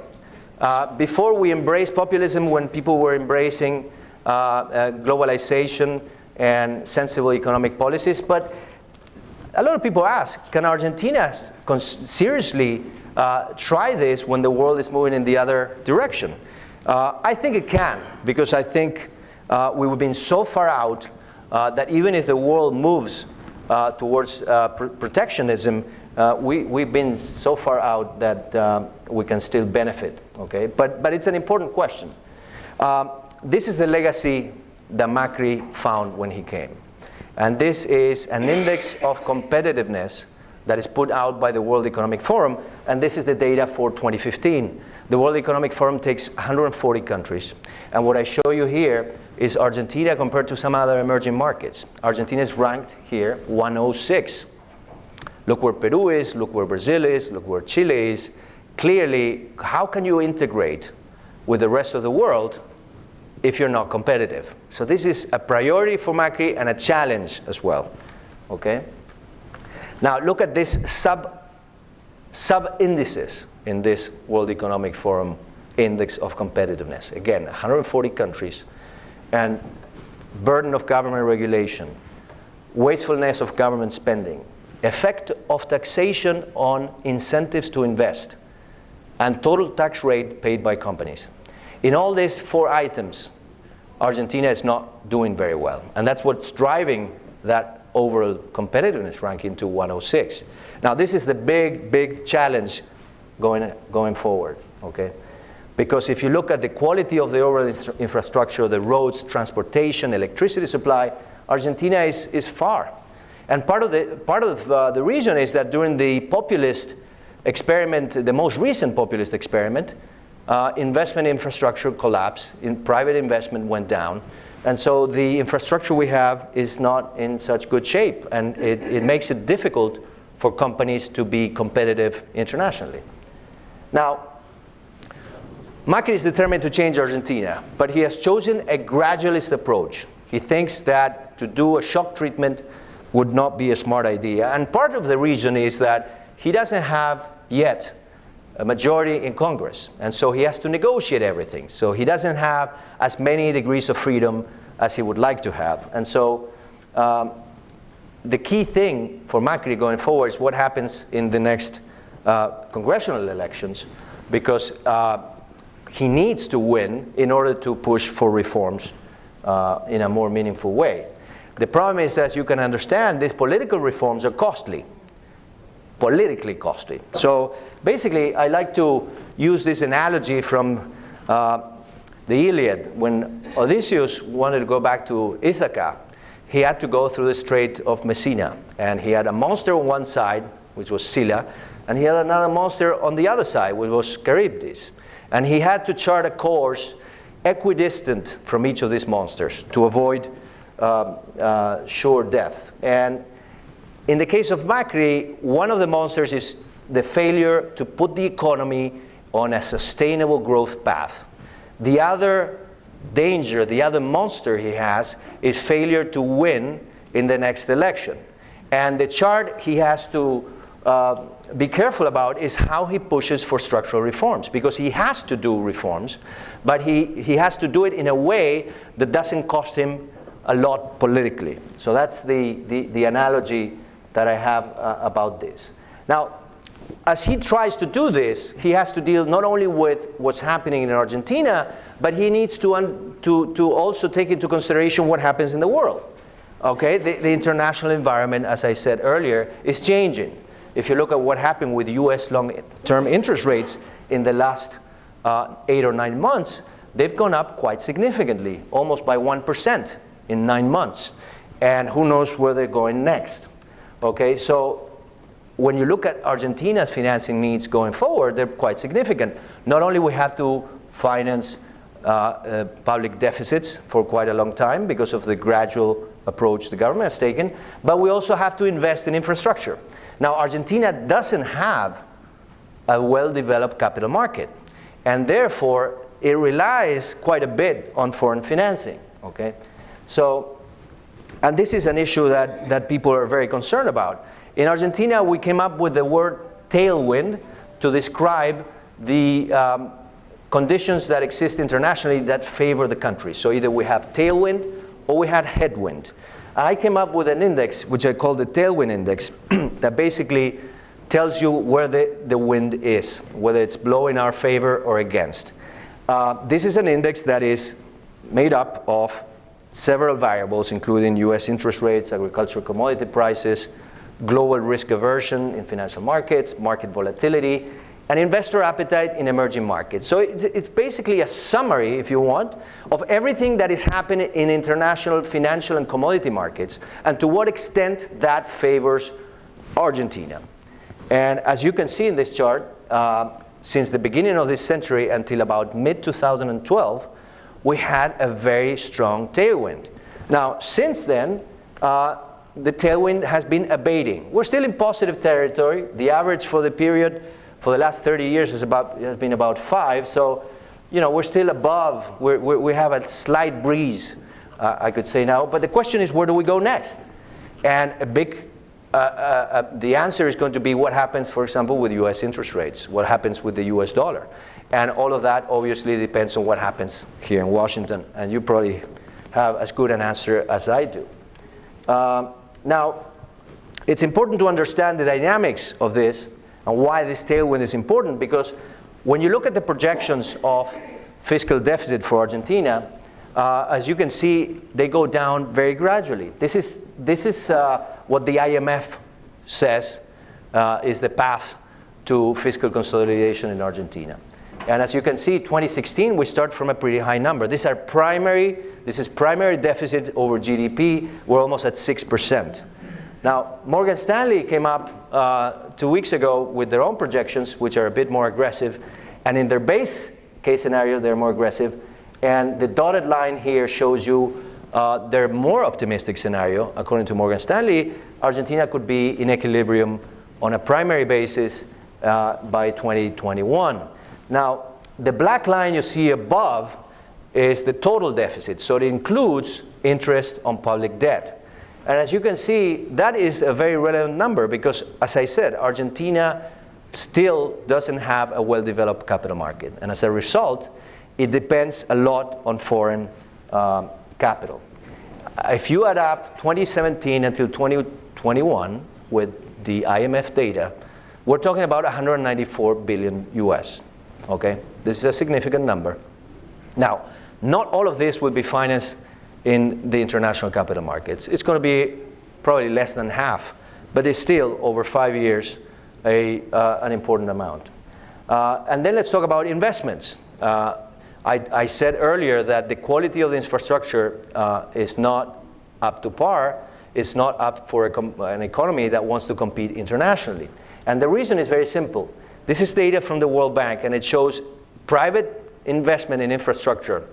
Before we embraced populism, when people were embracing globalization and sensible economic policies, but a lot of people ask, can Argentina seriously try this when the world is moving in the other direction? I think it can, because I think we've been so far out that even if the world moves towards protectionism, we've been so far out that we can still benefit, okay? But it's an important question. This is the legacy that Macri found when he came. And this is an index of competitiveness that is put out by the World Economic Forum, and this is the data for 2015. The World Economic Forum takes 140 countries, and what I show you here is Argentina compared to some other emerging markets. Argentina is ranked here 106. Look where Peru is, look where Brazil is, look where Chile is. Clearly, how can you integrate with the rest of the world if you're not competitive? So this is a priority for Macri and a challenge as well, okay? Now look at this sub-indices in this World Economic Forum Index of Competitiveness. Again, 140 countries, and burden of government regulation, wastefulness of government spending, effect of taxation on incentives to invest, and total tax rate paid by companies. In all these 4 items, Argentina is not doing very well, and that's what's driving that overall competitiveness ranking to 106. Now this is the big challenge going forward, okay? Because if you look at the quality of the overall infrastructure, the roads, transportation, electricity supply, Argentina is far. And part of the reason is that during the populist experiment, the most recent populist experiment, investment infrastructure collapsed, private investment went down, and so the infrastructure we have is not in such good shape, and it makes it difficult for companies to be competitive internationally. Now, Macri is determined to change Argentina, but he has chosen a gradualist approach. He thinks that to do a shock treatment would not be a smart idea, and part of the reason is that he doesn't have yet a majority in Congress, and so he has to negotiate everything. So he doesn't have as many degrees of freedom as he would like to have. And so the key thing for Macri going forward is what happens in the next congressional elections, because he needs to win in order to push for reforms in a more meaningful way. The problem is, as you can understand, these political reforms are costly. Politically costly. So basically, I like to use this analogy from the Iliad. When Odysseus wanted to go back to Ithaca, he had to go through the Strait of Messina, and he had a monster on one side, which was Scylla, and he had another monster on the other side, which was Charybdis. And he had to chart a course equidistant from each of these monsters to avoid sure death. And in the case of Macri, one of the monsters is the failure to put the economy on a sustainable growth path. The other danger, the other monster he has, is failure to win in the next election. And the chart he has to be careful about is how he pushes for structural reforms, because he has to do reforms, but he has to do it in a way that doesn't cost him a lot politically. So that's the analogy that I have about this. Now, as he tries to do this, he has to deal not only with what's happening in Argentina, but he needs to also take into consideration what happens in the world. Okay, the international environment, as I said earlier, is changing. If you look at what happened with US long-term interest rates in the last 8 or 9 months, they've gone up quite significantly, almost by 1% in 9 months. And who knows where they're going next. Okay, so when you look at Argentina's financing needs going forward, they're quite significant. Not only we have to finance public deficits for quite a long time because of the gradual approach the government has taken, but we also have to invest in infrastructure. Now, Argentina doesn't have a well-developed capital market, and therefore it relies quite a bit on foreign financing. Okay, so, and this is an issue that people are very concerned about. In Argentina, we came up with the word tailwind to describe the conditions that exist internationally that favor the country. So either we have tailwind or we had headwind. And I came up with an index, which I call the tailwind index, that basically tells you where the wind is, whether it's blowing in our favor or against. This is an index that is made up of several variables, including US interest rates, agricultural commodity prices, global risk aversion in financial markets, market volatility, and investor appetite in emerging markets. So it's basically a summary, if you want, of everything that is happening in international financial and commodity markets, and to what extent that favors Argentina. And as you can see in this chart, since the beginning of this century until about mid-2012, we had a very strong tailwind. Now, since then, the tailwind has been abating. We're still in positive territory. The average for the period for the last 30 years has been about 5. So, you know, we're still above. We have a slight breeze, I could say now. But the question is, where do we go next? And the answer is going to be what happens, for example, with US interest rates, what happens with the US dollar. And all of that obviously depends on what happens here in Washington. And you probably have as good an answer as I do. Now, it's important to understand the dynamics of this and why this tailwind is important, because when you look at the projections of fiscal deficit for Argentina, as you can see, they go down very gradually. This is what the IMF says is the path to fiscal consolidation in Argentina. And as you can see, 2016, we start from a pretty high number. This is primary deficit over GDP. We're almost at 6%. Now, Morgan Stanley came up 2 weeks ago with their own projections, which are a bit more aggressive. And in their base case scenario, they're more aggressive. And the dotted line here shows you their more optimistic scenario. According to Morgan Stanley, Argentina could be in equilibrium on a primary basis by 2021. Now, the black line you see above is the total deficit. So it includes interest on public debt. And as you can see, that is a very relevant number because, as I said, Argentina still doesn't have a well-developed capital market. And as a result, it depends a lot on foreign capital. If you add up 2017 until 2021 with the IMF data, we're talking about 194 billion US. Okay, this is a significant number. Now, not all of this will be financed in the international capital markets. It's going to be probably less than half, but it's still, over 5 years, an important amount. And then let's talk about investments. I said earlier that the quality of the infrastructure is not up to par. It's not up for an economy that wants to compete internationally. And the reason is very simple. This is data from the World Bank, and it shows private investment in infrastructure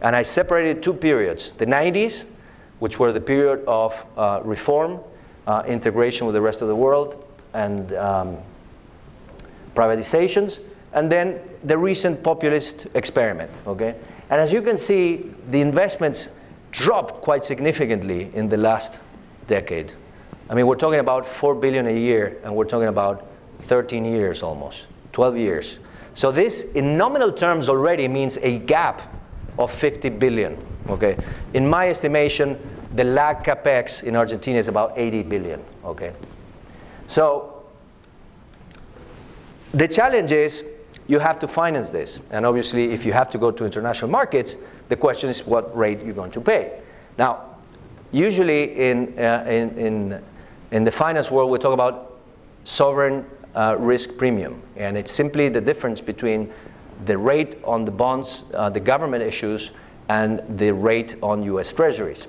And I separated two periods. The 90s, which were the period of reform, integration with the rest of the world, and privatizations, and then the recent populist experiment, okay? And as you can see, the investments dropped quite significantly in the last decade. I mean, we're talking about 4 billion a year, and we're talking about 13 years almost, 12 years. So this, in nominal terms already, means a gap of 50 billion, okay? In my estimation, the lag capex in Argentina is about 80 billion, okay? So the challenge is you have to finance this. And obviously, if you have to go to international markets, the question is what rate you're going to pay. Now, usually in the finance world, we talk about sovereign risk premium. And it's simply the difference between the rate on the bonds the government issues and the rate on US Treasuries.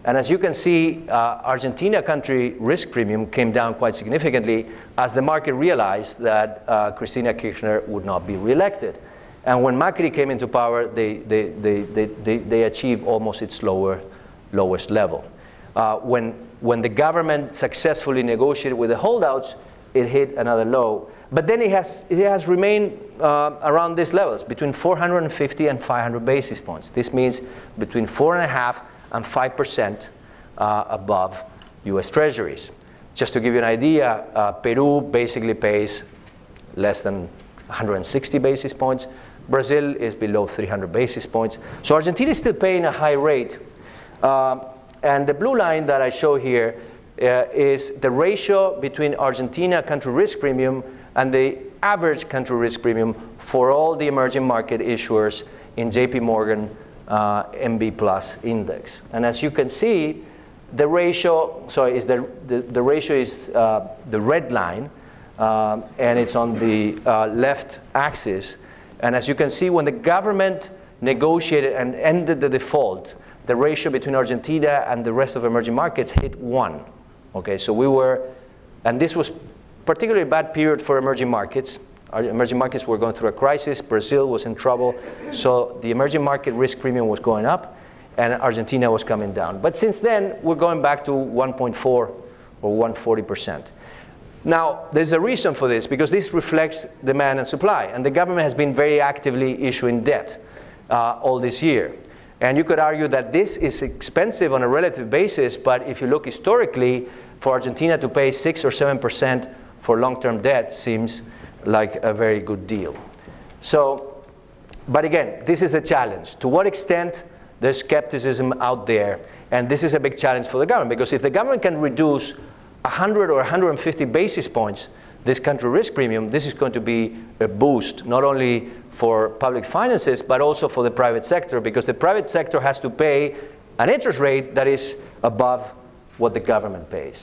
And as you can see, Argentina country risk premium came down quite significantly as the market realized that Cristina Kirchner would not be reelected. And when Macri came into power, they achieved almost its lowest level. When the government successfully negotiated with the holdouts, it hit another low. But then it has remained around these levels, between 450 and 500 basis points. This means between 4.5% and 5% above US Treasuries. Just to give you an idea, Peru basically pays less than 160 basis points. Brazil is below 300 basis points. So Argentina is still paying a high rate. And the blue line that I show here is the ratio between Argentina country risk premium and the average country risk premium for all the emerging market issuers in JP Morgan MB Plus index. And as you can see, the ratio, the ratio is the red line, and it's on the left axis. And as you can see, when the government negotiated and ended the default, the ratio between Argentina and the rest of emerging markets hit 1. Okay, so we were, and this was particularly a bad period for emerging markets. Our emerging markets were going through a crisis. Brazil was in trouble. So the emerging market risk premium was going up, and Argentina was coming down. But since then, we're going back to 1.4 or 140%. Now, there's a reason for this, because this reflects demand and supply. And the government has been very actively issuing debt all this year. And you could argue that this is expensive on a relative basis, but if you look historically, for Argentina to pay 6 or 7% for long-term debt seems like a very good deal. So, but again, this is a challenge. To what extent there's skepticism out there, and this is a big challenge for the government, because if the government can reduce 100 or 150 basis points this country risk premium, this is going to be a boost, not only for public finances, but also for the private sector, because the private sector has to pay an interest rate that is above what the government pays.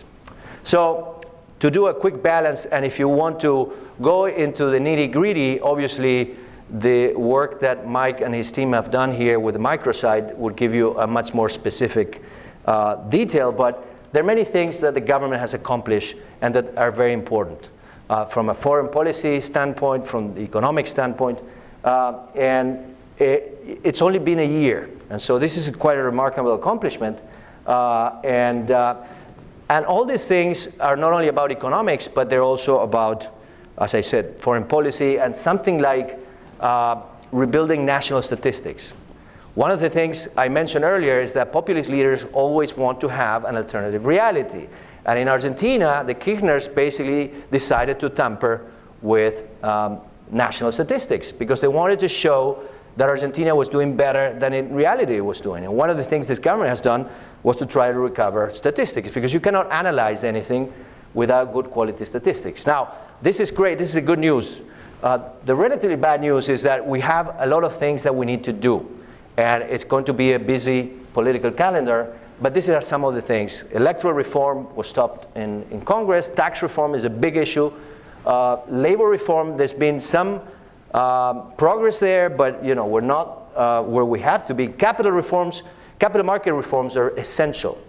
So to do a quick balance, and if you want to go into the nitty-gritty, obviously the work that Mike and his team have done here with the Microsite would give you a much more specific detail, but there are many things that the government has accomplished and that are very important from a foreign policy standpoint, from the economic standpoint, and it's only been a year. And so this is quite a remarkable accomplishment. And all these things are not only about economics, but they're also about, as I said, foreign policy and something like rebuilding national statistics. One of the things I mentioned earlier is that populist leaders always want to have an alternative reality. And in Argentina, the Kirchners basically decided to tamper with national statistics because they wanted to show that Argentina was doing better than in reality it was doing. And one of the things this government has done was to try to recover statistics, because you cannot analyze anything without good quality statistics. Now, this is great. This is the good news. The relatively bad news is that we have a lot of things that we need to do. And it's going to be a busy political calendar. But these are some of the things. Electoral reform was stopped in Congress. Tax reform is a big issue. Labor reform, there's been some progress there, but we're not where we have to be. Capital market reforms are essential.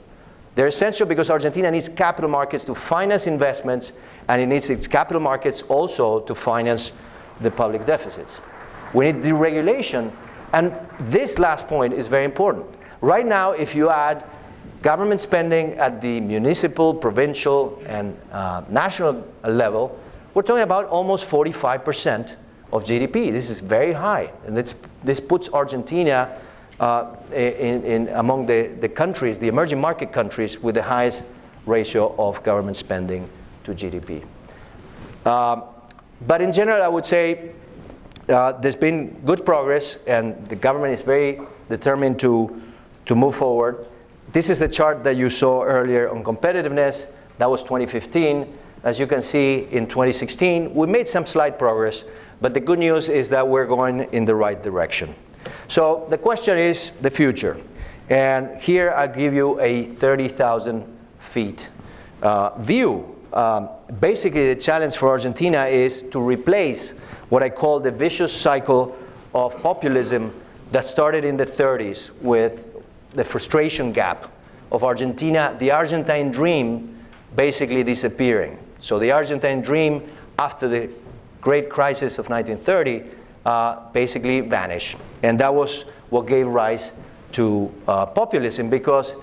They're essential because Argentina needs capital markets to finance investments, and it needs its capital markets also to finance the public deficits. We need deregulation, And this last point is very important. Right now, if you add government spending at the municipal, provincial, and national level, we're talking about almost 45% of GDP. This is very high. And this puts Argentina among the countries, the emerging market countries, with the highest ratio of government spending to GDP. But in general, I would say there's been good progress, and the government is very determined to move forward. This is the chart that you saw earlier on competitiveness. That was 2015. As you can see, in 2016, we made some slight progress, but the good news is that we're going in the right direction. So the question is the future. And here I give you a 30,000 feet view. Basically, the challenge for Argentina is to replace what I call the vicious cycle of populism that started in the 30s with the frustration gap of Argentina, the Argentine dream basically disappearing. So the Argentine dream after the great crisis of 1930 basically vanished. And that was what gave rise to populism, because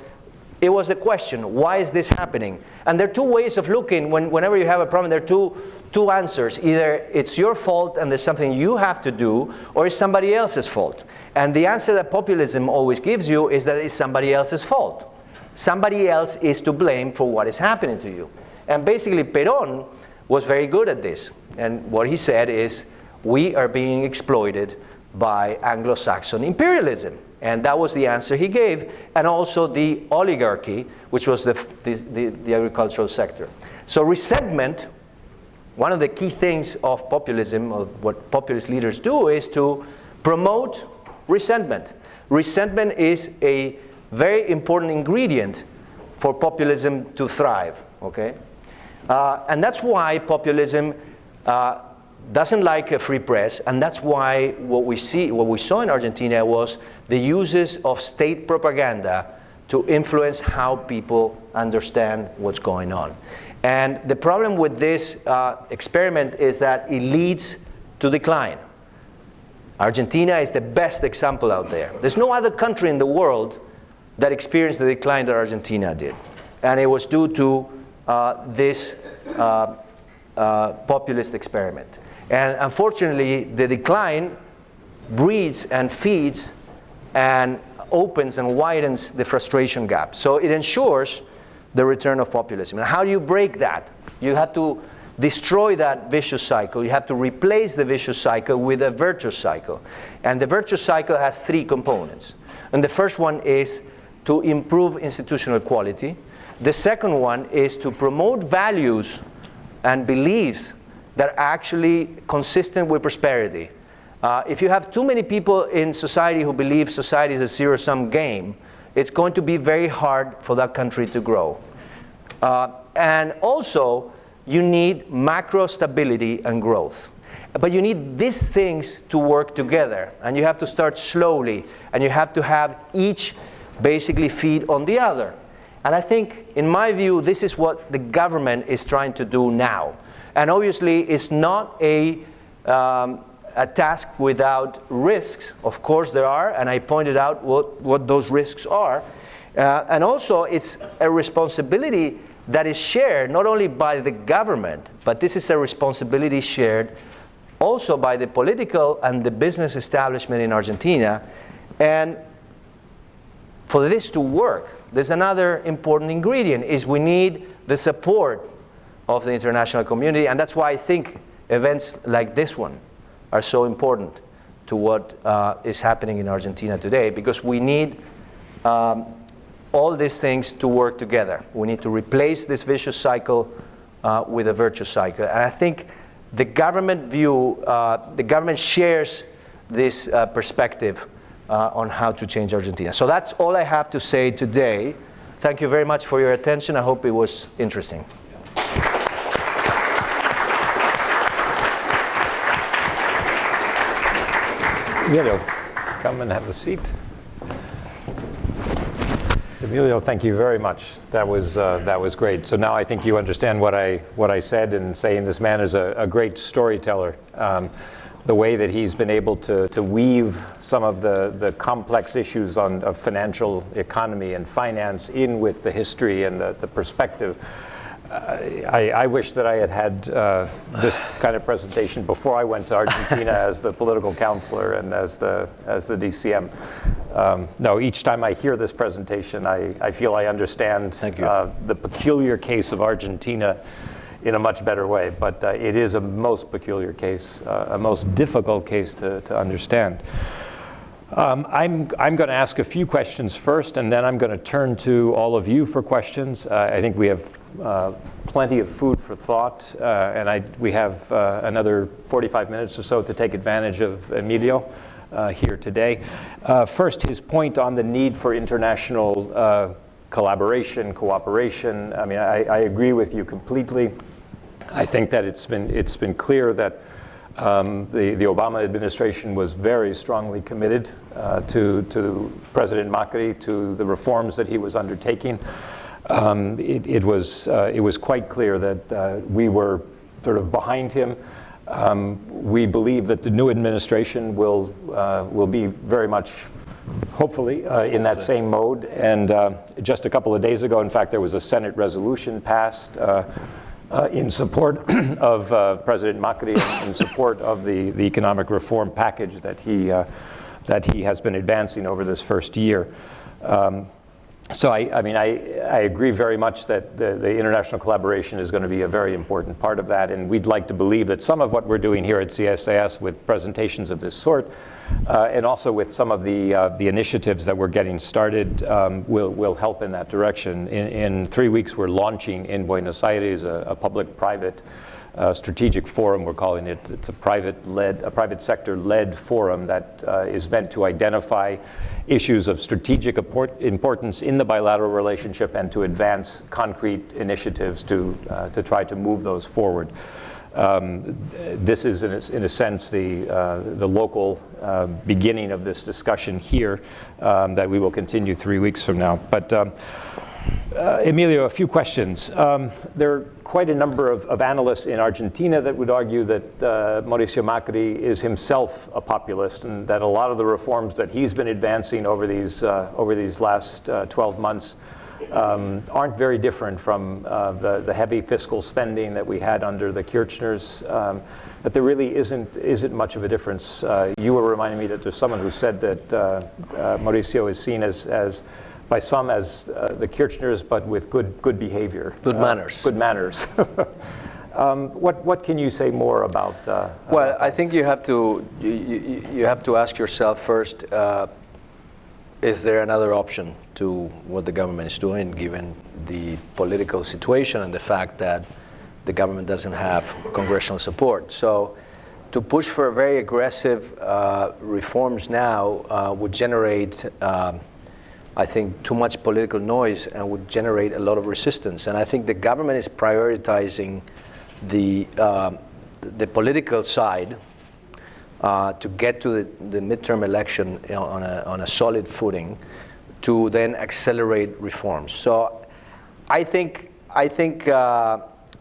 it was the question, why is this happening? And there are two ways of looking. Whenever you have a problem, there are two answers. Either it's your fault and there's something you have to do, or it's somebody else's fault. And the answer that populism always gives you is that it's somebody else's fault. Somebody else is to blame for what is happening to you. And basically, Perón was very good at this. And what he said is, we are being exploited by Anglo-Saxon imperialism. And that was the answer he gave. And also the oligarchy, which was the agricultural sector. So resentment, one of the key things of populism, of what populist leaders do, is to promote resentment. Resentment is a very important ingredient for populism to thrive, okay? And that's why populism doesn't like a free press, and that's why what we saw in Argentina was the uses of state propaganda to influence how people understand what's going on. And the problem with this experiment is that it leads to decline. Argentina is the best example out there. There's no other country in the world that experienced the decline that Argentina did. And it was due to this populist experiment. And unfortunately, the decline breeds and feeds and opens and widens the frustration gap. So it ensures the return of populism. And how do you break that? You have to destroy that vicious cycle. You have to replace the vicious cycle with a virtuous cycle. And the virtuous cycle has three components. And the first one is to improve institutional quality. The second one is to promote values and beliefs that are actually consistent with prosperity. If you have too many people in society who believe society is a zero-sum game, it's going to be very hard for that country to grow. And also, you need macro stability and growth. But you need these things to work together. And you have to start slowly. And you have to have each basically feed on the other. And I think, in my view, this is what the government is trying to do now. And obviously, it's not a task without risks. Of course there are, and I pointed out what those risks are. And also, it's a responsibility that is shared not only by the government, but this is a responsibility shared also by the political and the business establishment in Argentina. And for this to work, there's another important ingredient, is we need the support of the international community. And that's why I think events like this one are so important to what is happening in Argentina today, because we need all these things to work together. We need to replace this vicious cycle with a virtuous cycle. And I think the government view, the government shares this perspective on how to change Argentina. So that's all I have to say today. Thank you very much for your attention. I hope it was interesting. Emilio, come and have a seat. Emilio, thank you very much. That was great. So now I think you understand what I said in saying this man is a great storyteller. the way that he's been able to weave some of the complex issues of financial economy and finance in with the history and the perspective. I wish that I had this kind of presentation before I went to Argentina as the political counselor and as the DCM. No, each time I hear this presentation, I feel I understand the peculiar case of Argentina in a much better way. But it is a most peculiar case, a most difficult case to understand. I'm going to ask a few questions first, and then I'm going to turn to all of you for questions. I think we have plenty of food for thought, and we have another 45 minutes or so to take advantage of Emilio here today. First, his point on the need for international collaboration, cooperation. I mean, I agree with you completely. I think that it's been clear that the Obama administration was very strongly committed to President Macri, to the reforms that he was undertaking. It was quite clear that we were sort of behind him. We believe that the new administration will be very much, hopefully, in that same mode. And just a couple of days ago, in fact, there was a Senate resolution passed in support of President Macri, in support of the economic reform package that he has been advancing over this first year. So I agree very much that the international collaboration is going to be a very important part of that, and we'd like to believe that some of what we're doing here at CSIS with presentations of this sort, and also with some of the initiatives that we're getting started, will help in that direction. In 3 weeks, we're launching in Buenos Aires a public-private strategic forum, we're calling it. It's a private sector-led forum that is meant to identify issues of strategic importance in the bilateral relationship and to advance concrete initiatives to try to move those forward. This is, in a sense, the local beginning of this discussion here that we will continue 3 weeks from now. But Emilio, a few questions. There are quite a number of analysts in Argentina that would argue that Mauricio Macri is himself a populist, and that a lot of the reforms that he's been advancing over these last 12 months aren't very different from the heavy fiscal spending that we had under the Kirchners. But there really isn't much of a difference. You were reminding me that there's someone who said that Mauricio is seen as by some as the Kirchners, but with good behavior. Good manners. Good manners. What can you say more about? Well, I think you have to ask yourself first, is there another option to what the government is doing, given the political situation and the fact that the government doesn't have congressional support? So to push for very aggressive reforms now would generate, I think, too much political noise and would generate a lot of resistance. And I think the government is prioritizing the political side to get to the midterm election on a solid footing, to then accelerate reforms. So I don't think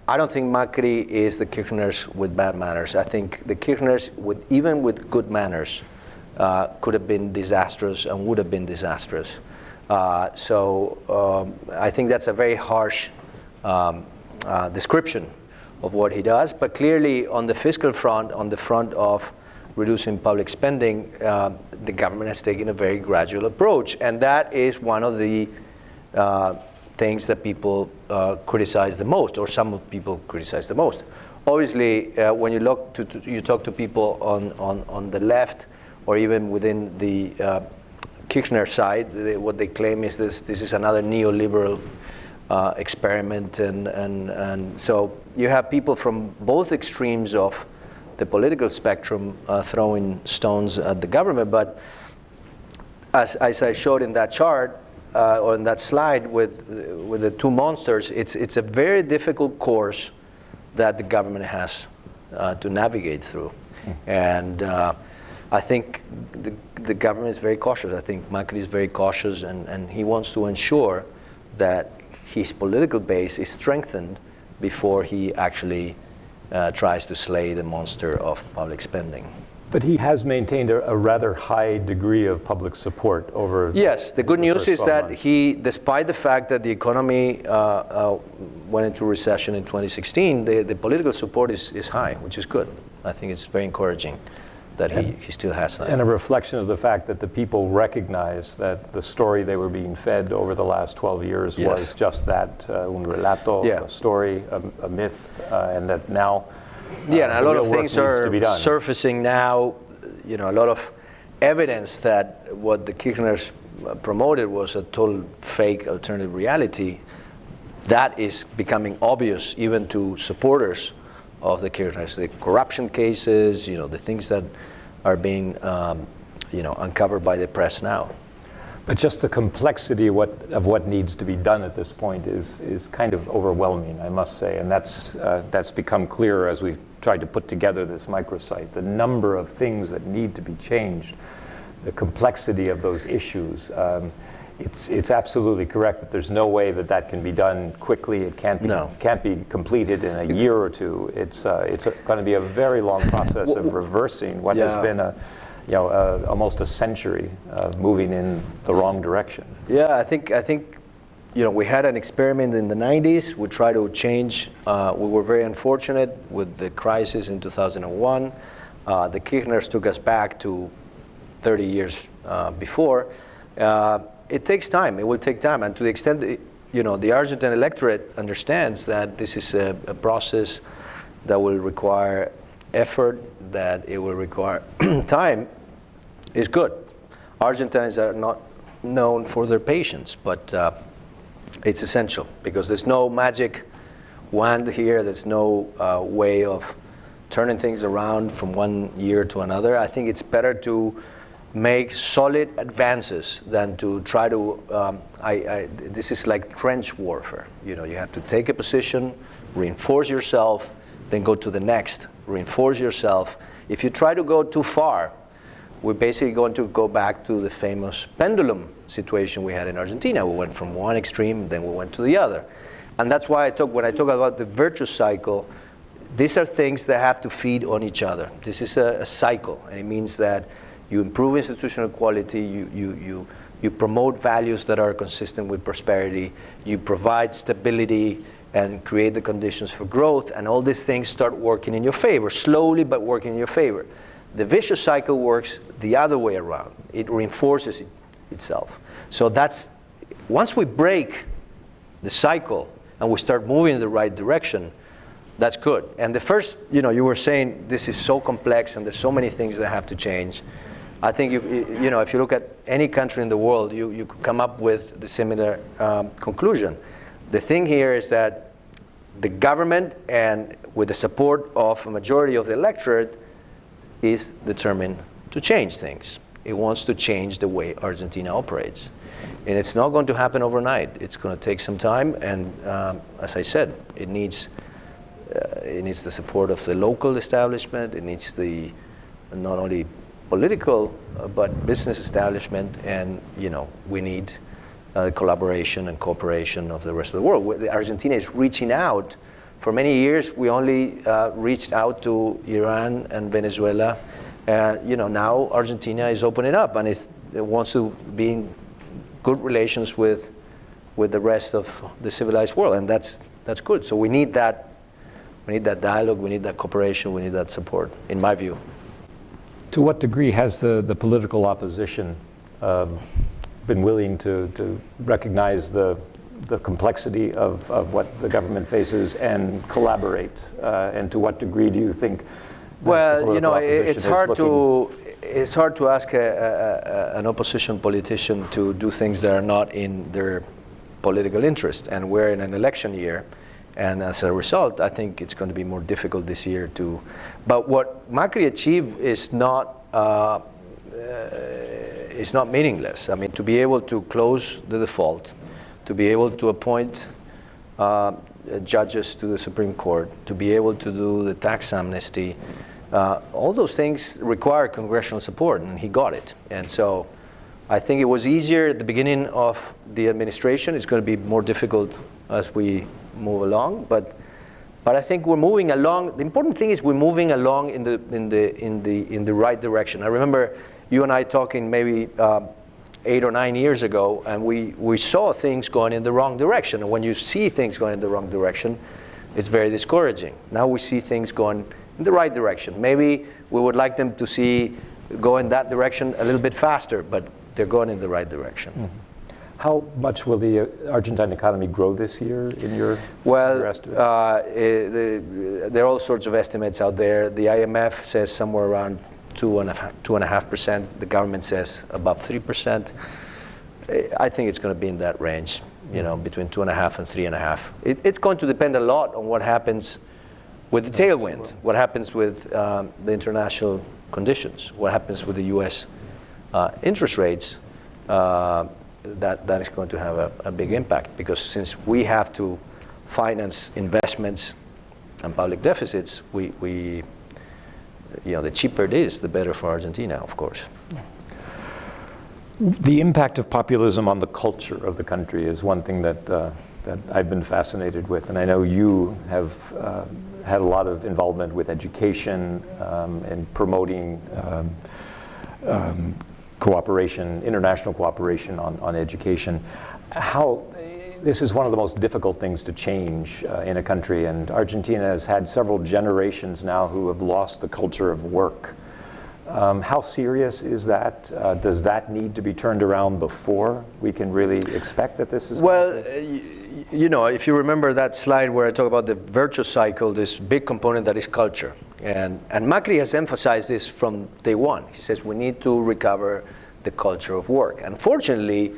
Macri is the Kirchners with bad manners. I think the Kirchners, even with good manners, could have been disastrous and would have been disastrous. So I think that's a very harsh description of what he does. But clearly, on the fiscal front, on the front of reducing public spending, the government has taken a very gradual approach. And that is one of the things that people criticize the most, or some people criticize the most. Obviously, when you talk to people on the left, or even within the Kirchner side, what they claim is this is another neoliberal experiment, and so you have people from both extremes of the political spectrum throwing stones at the government. But as I showed in that chart, or in that slide with the two monsters, it's a very difficult course that the government has to navigate through. And I think the government is very cautious. I think Macri is very cautious, and he wants to ensure that his political base is strengthened before he actually tries to slay the monster of public spending. But he has maintained a rather high degree of public support over. Yes, the good news is that months. despite the fact that the economy went into recession in 2016, the political support is high, which is good. I think it's very encouraging that he still has that. And a reflection of the fact that the people recognize that the story they were being fed over the last 12 years was just that, un relato, a story, a myth, and that now and a lot of real work things needs to be are done. surfacing now, a lot of evidence that what the Kirchners promoted was a total fake alternative reality. That is becoming obvious even to supporters of the Kirchners. The corruption cases, the things that are being, uncovered by the press now. But just the complexity of what needs to be done at this point is kind of overwhelming, I must say, and that's become clearer as we've tried to put together this microsite. The number of things that need to be changed, the complexity of those issues. It's absolutely correct that there's no way that can be done quickly. It can't be completed in a year or two. It's going to be a very long process of reversing what has been almost a century of moving in the wrong direction. Yeah, I think we had an experiment in the 90s. We tried to change. We were very unfortunate with the crisis in 2001. The Kirchners took us back to 30 years before. It takes time. It will take time, and to the extent that, the Argentine electorate understands that this is a process that will require effort, that it will require time, is good. Argentines are not known for their patience, but it's essential because there's no magic wand here. There's no way of turning things around from one year to another. I think it's better to make solid advances than to try to, this is like trench warfare. You have to take a position, reinforce yourself, then go to the next, reinforce yourself. If you try to go too far, we're basically going to go back to the famous pendulum situation we had in Argentina. We went from one extreme, then we went to the other. And that's why when I talk about the virtuous cycle, these are things that have to feed on each other. This is a cycle, and it means that you improve institutional quality, you promote values that are consistent with prosperity, you provide stability and create the conditions for growth, and all these things start working in your favor, slowly but working in your favor. The vicious cycle works the other way around. It reinforces itself. So once we break the cycle and we start moving in the right direction, that's good. And the first, you were saying this is so complex and there's so many things that have to change. I think if you look at any country in the world, you could come up with the similar conclusion. The thing here is that the government, and with the support of a majority of the electorate, is determined to change things. It wants to change the way Argentina operates. And it's not going to happen overnight. It's going to take some time, and as I said, it needs the support of the local establishment. It needs the not only political but business establishment, and we need collaboration and cooperation of the rest of the world. Argentina is reaching out. For many years, we only reached out to Iran and Venezuela. Now Argentina is opening up, and it wants to be in good relations with the rest of the civilized world, and that's good. So we need that. We need that dialogue. We need that cooperation. We need that support, in my view. To what degree has the political opposition been willing to recognize the complexity of what the government faces and collaborate? And to what degree do you think? Well, it's hard to ask an opposition politician to do things that are not in their political interest. And we're in an election year, and as a result, I think it's going to be more difficult this year to. But what Macri achieved is not meaningless. I mean, to be able to close the default, to be able to appoint judges to the Supreme Court, to be able to do the tax amnesty, all those things require congressional support, and he got it. And so I think it was easier at the beginning of the administration. It's going to be more difficult as we move along, but But I think we're moving along. The important thing is we're moving along in the right direction. I remember you and I talking maybe 8 or 9 years ago, and we saw things going in the wrong direction. And when you see things going in the wrong direction, it's very discouraging. Now we see things going in the right direction. Maybe we would like them to see go in that direction a little bit faster, but they're going in the right direction. Mm-hmm. How much will the Argentine economy grow this year in your estimate? There are all sorts of estimates out there. The IMF says somewhere around 2.5%. The government says about 3%. I think it's going to be in that range, between 2.5 and 3.5. It's going to depend a lot on what happens with the tailwind, what happens with the international conditions, what happens with the U.S. Interest rates. That is going to have a big impact, because since we have to finance investments and public deficits, the cheaper it is, the better for Argentina, of course. The impact of populism on the culture of the country is one thing that I've been fascinated with, and I know you have had a lot of involvement with education and promoting cooperation, international cooperation on education. This is one of the most difficult things to change in a country, and Argentina has had several generations now who have lost the culture of work. How serious is that? Does that need to be turned around before we can really expect that this is? Well, if you remember that slide where I talk about the virtuous cycle, this big component that is culture. And Macri has emphasized this from day one. He says we need to recover the culture of work. Unfortunately,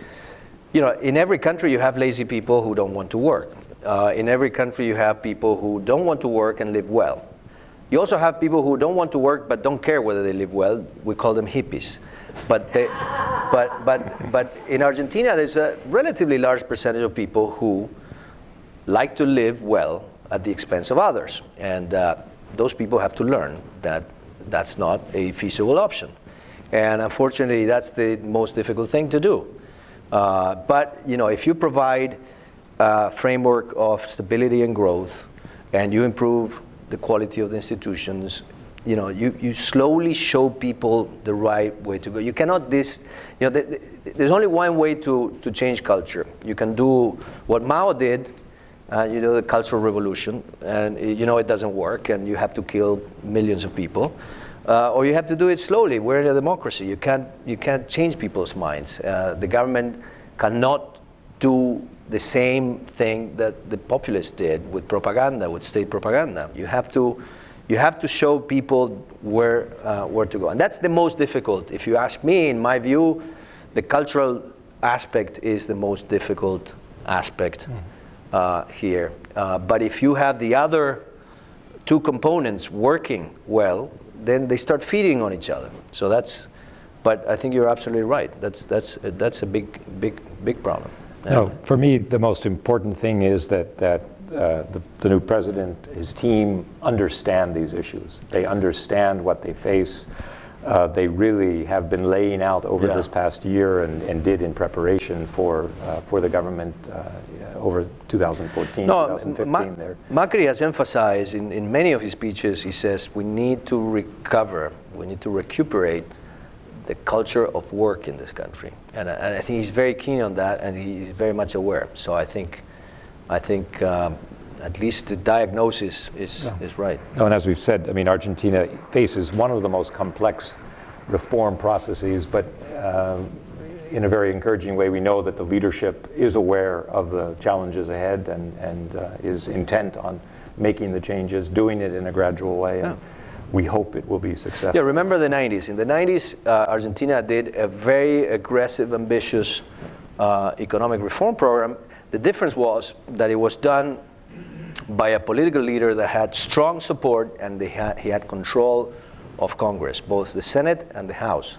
in every country you have lazy people who don't want to work. In every country you have people who don't want to work and live well. You also have people who don't want to work but don't care whether they live well. We call them hippies. But in Argentina there's a relatively large percentage of people who like to live well at the expense of others. And those people have to learn that that's not a feasible option. And unfortunately, that's the most difficult thing to do. But if you provide a framework of stability and growth, and you improve the quality of the institutions, you slowly show people the right way to go. You cannot there's only one way to change culture. You can do what Mao did, the Cultural Revolution, and it doesn't work, and you have to kill millions of people, or you have to do it slowly. We're in a democracy. You can't change people's minds. The government cannot do the same thing that the populists did with propaganda, with state propaganda. You have to show people where to go, and that's the most difficult. If you ask me, in my view, the cultural aspect is the most difficult aspect. Here. But if you have the other two components working well, then they start feeding on each other. So but I think you're absolutely right. That's a big problem. No, for me, the most important thing is that the new president, his team, understand these issues. They understand what they face. They really have been laying out over this past year and did in preparation for the government over 2014, 2015 there. Macri has emphasized in many of his speeches, he says we need to recuperate the culture of work in this country. And I think he's very keen on that, and he's very much aware. So I think at least the diagnosis is right. No, and as we've said, Argentina faces one of the most complex reform processes, but in a very encouraging way, we know that the leadership is aware of the challenges ahead and is intent on making the changes, doing it in a gradual way. And we hope it will be successful. Yeah, remember the 90s. In the 90s, Argentina did a very aggressive, ambitious economic reform program. The difference was that it was done by a political leader that had strong support, and he had control of Congress, both the Senate and the House.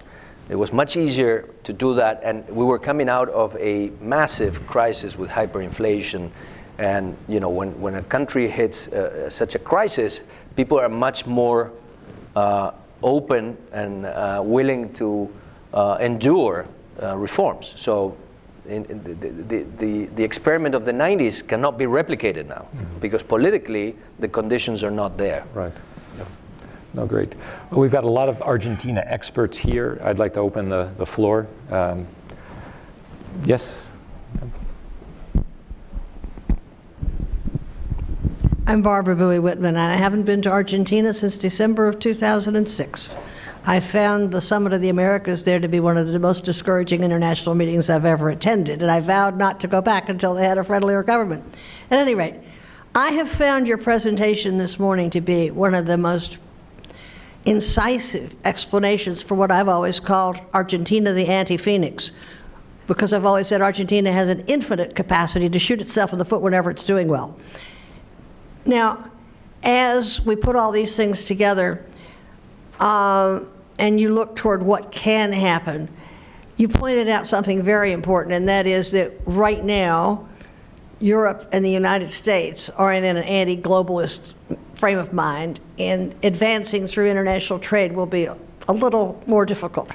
It was much easier to do that, and we were coming out of a massive crisis with hyperinflation. And when a country hits such a crisis, people are much more open and willing to endure reforms. So the experiment of the 90s cannot be replicated now, because politically the conditions are not there. Right. Yeah. No, great. Well, we've got a lot of Argentina experts here. I'd like to open the floor. Yes? I'm Barbara Bowie Whitman, and I haven't been to Argentina since December of 2006. I found the Summit of the Americas there to be one of the most discouraging international meetings I've ever attended, and I vowed not to go back until they had a friendlier government. At any rate, I have found your presentation this morning to be one of the most incisive explanations for what I've always called Argentina the anti-Phoenix, because I've always said Argentina has an infinite capacity to shoot itself in the foot whenever it's doing well. Now, as we put all these things together, and you look toward what can happen, you pointed out something very important, and that is that right now, Europe and the United States are in an anti-globalist frame of mind, and advancing through international trade will be a little more difficult.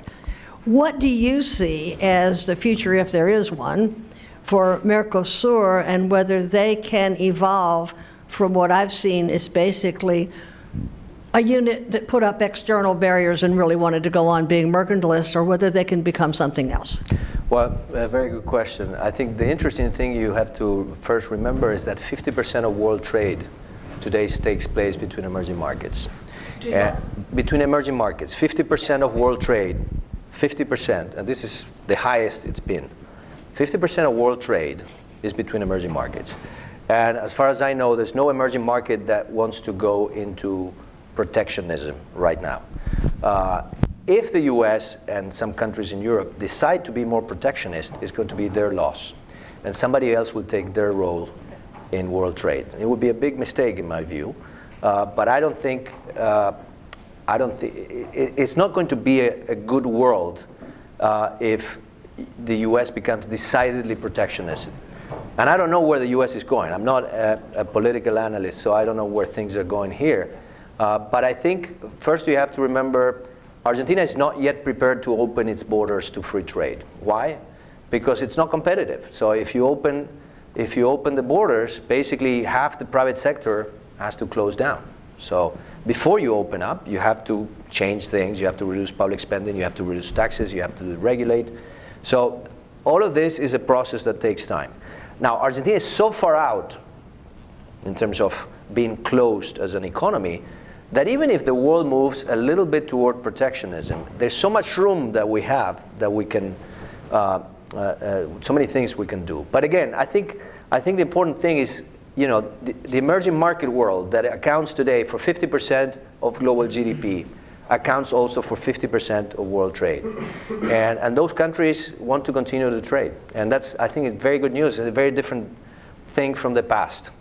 What do you see as the future, if there is one, for Mercosur, and whether they can evolve from what I've seen is basically a unit that put up external barriers and really wanted to go on being mercantilist, or whether they can become something else? Well, a very good question. I think the interesting thing you have to first remember is that 50% of world trade today takes place between emerging markets. Between emerging markets, 50% of world trade, 50%, and this is the highest it's been, 50% of world trade is between emerging markets. And as far as I know, there's no emerging market that wants to go into protectionism right now. If the US and some countries in Europe decide to be more protectionist, it's going to be their loss. And somebody else will take their role in world trade. It would be a big mistake in my view, but I don't think it's not going to be a good world if the US becomes decidedly protectionist. And I don't know where the US is going. I'm not a political analyst, so I don't know where things are going here. But I think first you have to remember Argentina is not yet prepared to open its borders to free trade. Why? Because it's not competitive. So if you open the borders, basically half the private sector has to close down. So before you open up, you have to change things. You have to reduce public spending. You have to reduce taxes. You have to regulate. So all of this is a process that takes time. Now, Argentina is so far out in terms of being closed as an economy that even if the world moves a little bit toward protectionism, there's so much room that we have that we can, so many things we can do. But again, I think the important thing is, you know, the emerging market world that accounts today for 50% of global GDP accounts also for 50% of world trade. And those countries want to continue to trade. And that's, I think, it's very good news. It's a very different thing from the past.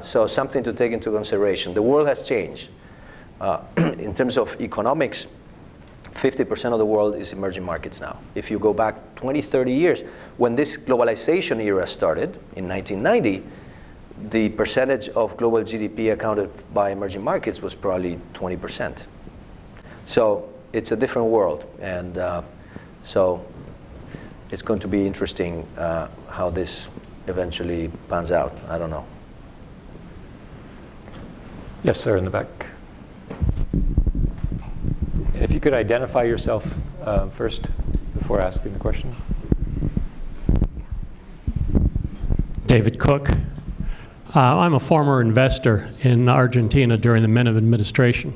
So something to take into consideration. The world has changed. In terms of economics, 50% of the world is emerging markets now. If you go back 20, 30 years, when this globalization era started in 1990, the percentage of global GDP accounted by emerging markets was probably 20%. So it's a different world, and so it's going to be interesting how this eventually pans out. I don't know. Yes, sir, in the back. And if you could identify yourself first before asking the question. David Cook. I'm a former investor in Argentina during the Menem administration.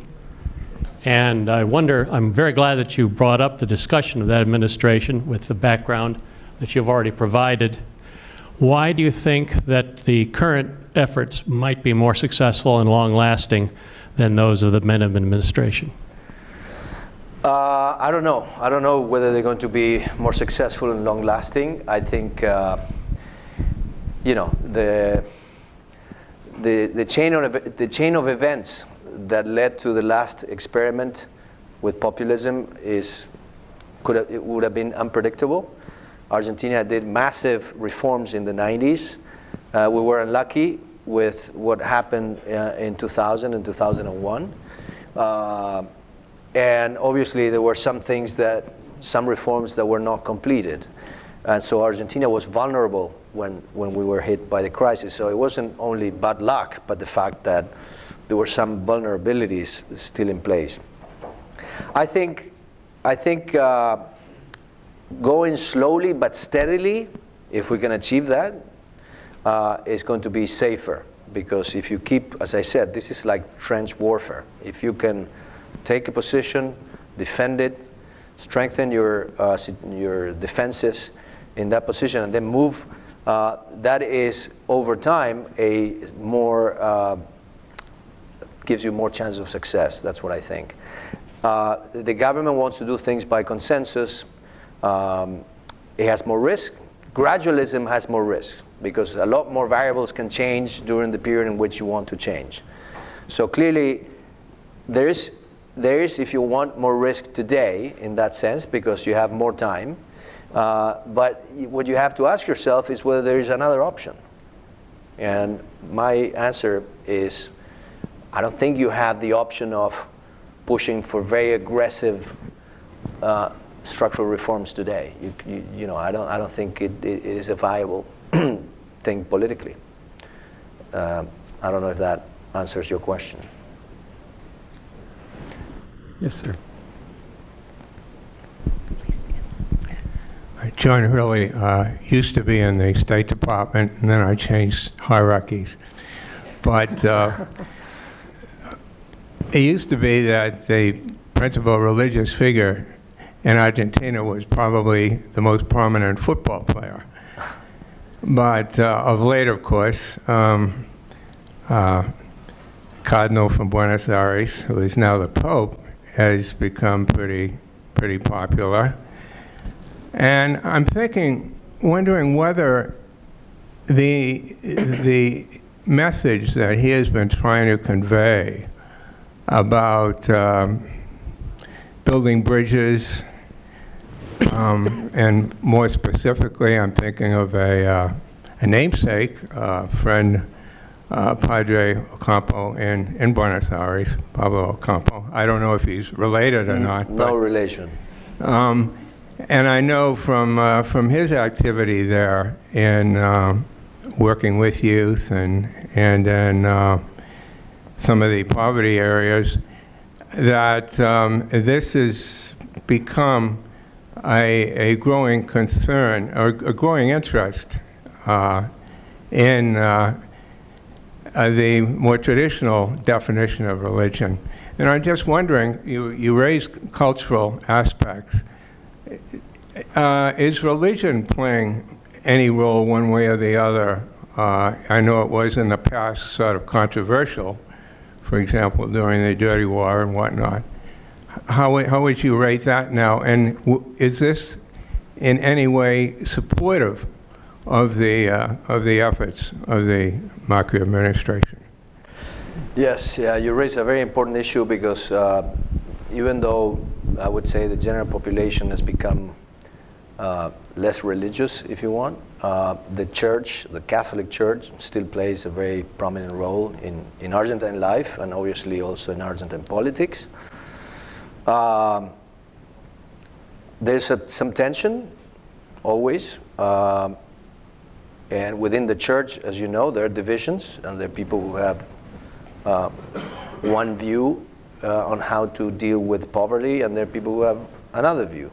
And I wonder, I'm very glad that you brought up the discussion of that administration with the background that you've already provided. Why do you think that the current efforts might be more successful and long-lasting than those of the Menem administration? I don't know. I don't know whether they're going to be more successful and long-lasting. I think, you know, the chain of events that led to the last experiment with populism it would have been unpredictable. Argentina did massive reforms in the 90s. We were unlucky with what happened in 2000 and 2001. And obviously there were some reforms that were not completed. And so Argentina was vulnerable when we were hit by the crisis. So it wasn't only bad luck, but the fact that there were some vulnerabilities still in place. I think going slowly but steadily, if we can achieve that, is going to be safer. Because if you keep, as I said, this is like trench warfare. If you can take a position, defend it, strengthen your defenses in that position, and then move, that is, over time, gives you more chance of success. That's what I think. The government wants to do things by consensus. It has more risk. Gradualism has more risk because a lot more variables can change during the period in which you want to change. So clearly, there is, if you want, more risk today in that sense because you have more time. But what you have to ask yourself is whether there is another option. And my answer is, I don't think you have the option of pushing for very aggressive structural reforms today. I don't think it is a viable thing politically. I don't know if that answers your question. Yes, sir. John Hurley used to be in the State Department, and then I changed hierarchies. But it used to be that the principal religious figure in Argentina was probably the most prominent football player. But of late, of course, Cardinal from Buenos Aires, who is now the Pope, has become pretty popular. And I'm wondering whether the message that he has been trying to convey about building bridges, and more specifically, I'm thinking of a namesake, friend, Padre Ocampo in Buenos Aires, Pablo Ocampo. I don't know if he's related or not. No relation. And I know from his activity there in working with youth and in some of the poverty areas, that this has become a growing concern or a growing interest in the more traditional definition of religion. And I'm just wondering, you raised cultural aspects. Is religion playing any role one way or the other? I know it was in the past sort of controversial, for example, during the Dirty War and whatnot. How would you rate that now? And is this in any way supportive of the efforts of the Macri administration? Yes, you raise a very important issue because even though I would say the general population has become less religious, if you want, the church, the Catholic Church, still plays a very prominent role in Argentine life and obviously also in Argentine politics. There's some tension, always. And within the church, as you know, there are divisions, and there are people who have one view on how to deal with poverty, and there are people who have another view.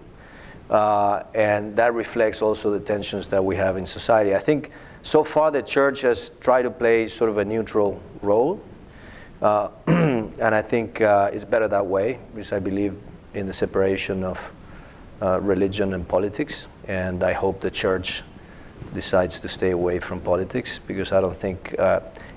And that reflects also the tensions that we have in society. I think so far the church has tried to play sort of a neutral role. And I think it's better that way, because I believe in the separation of religion and politics. And I hope the church decides to stay away from politics, because I don't think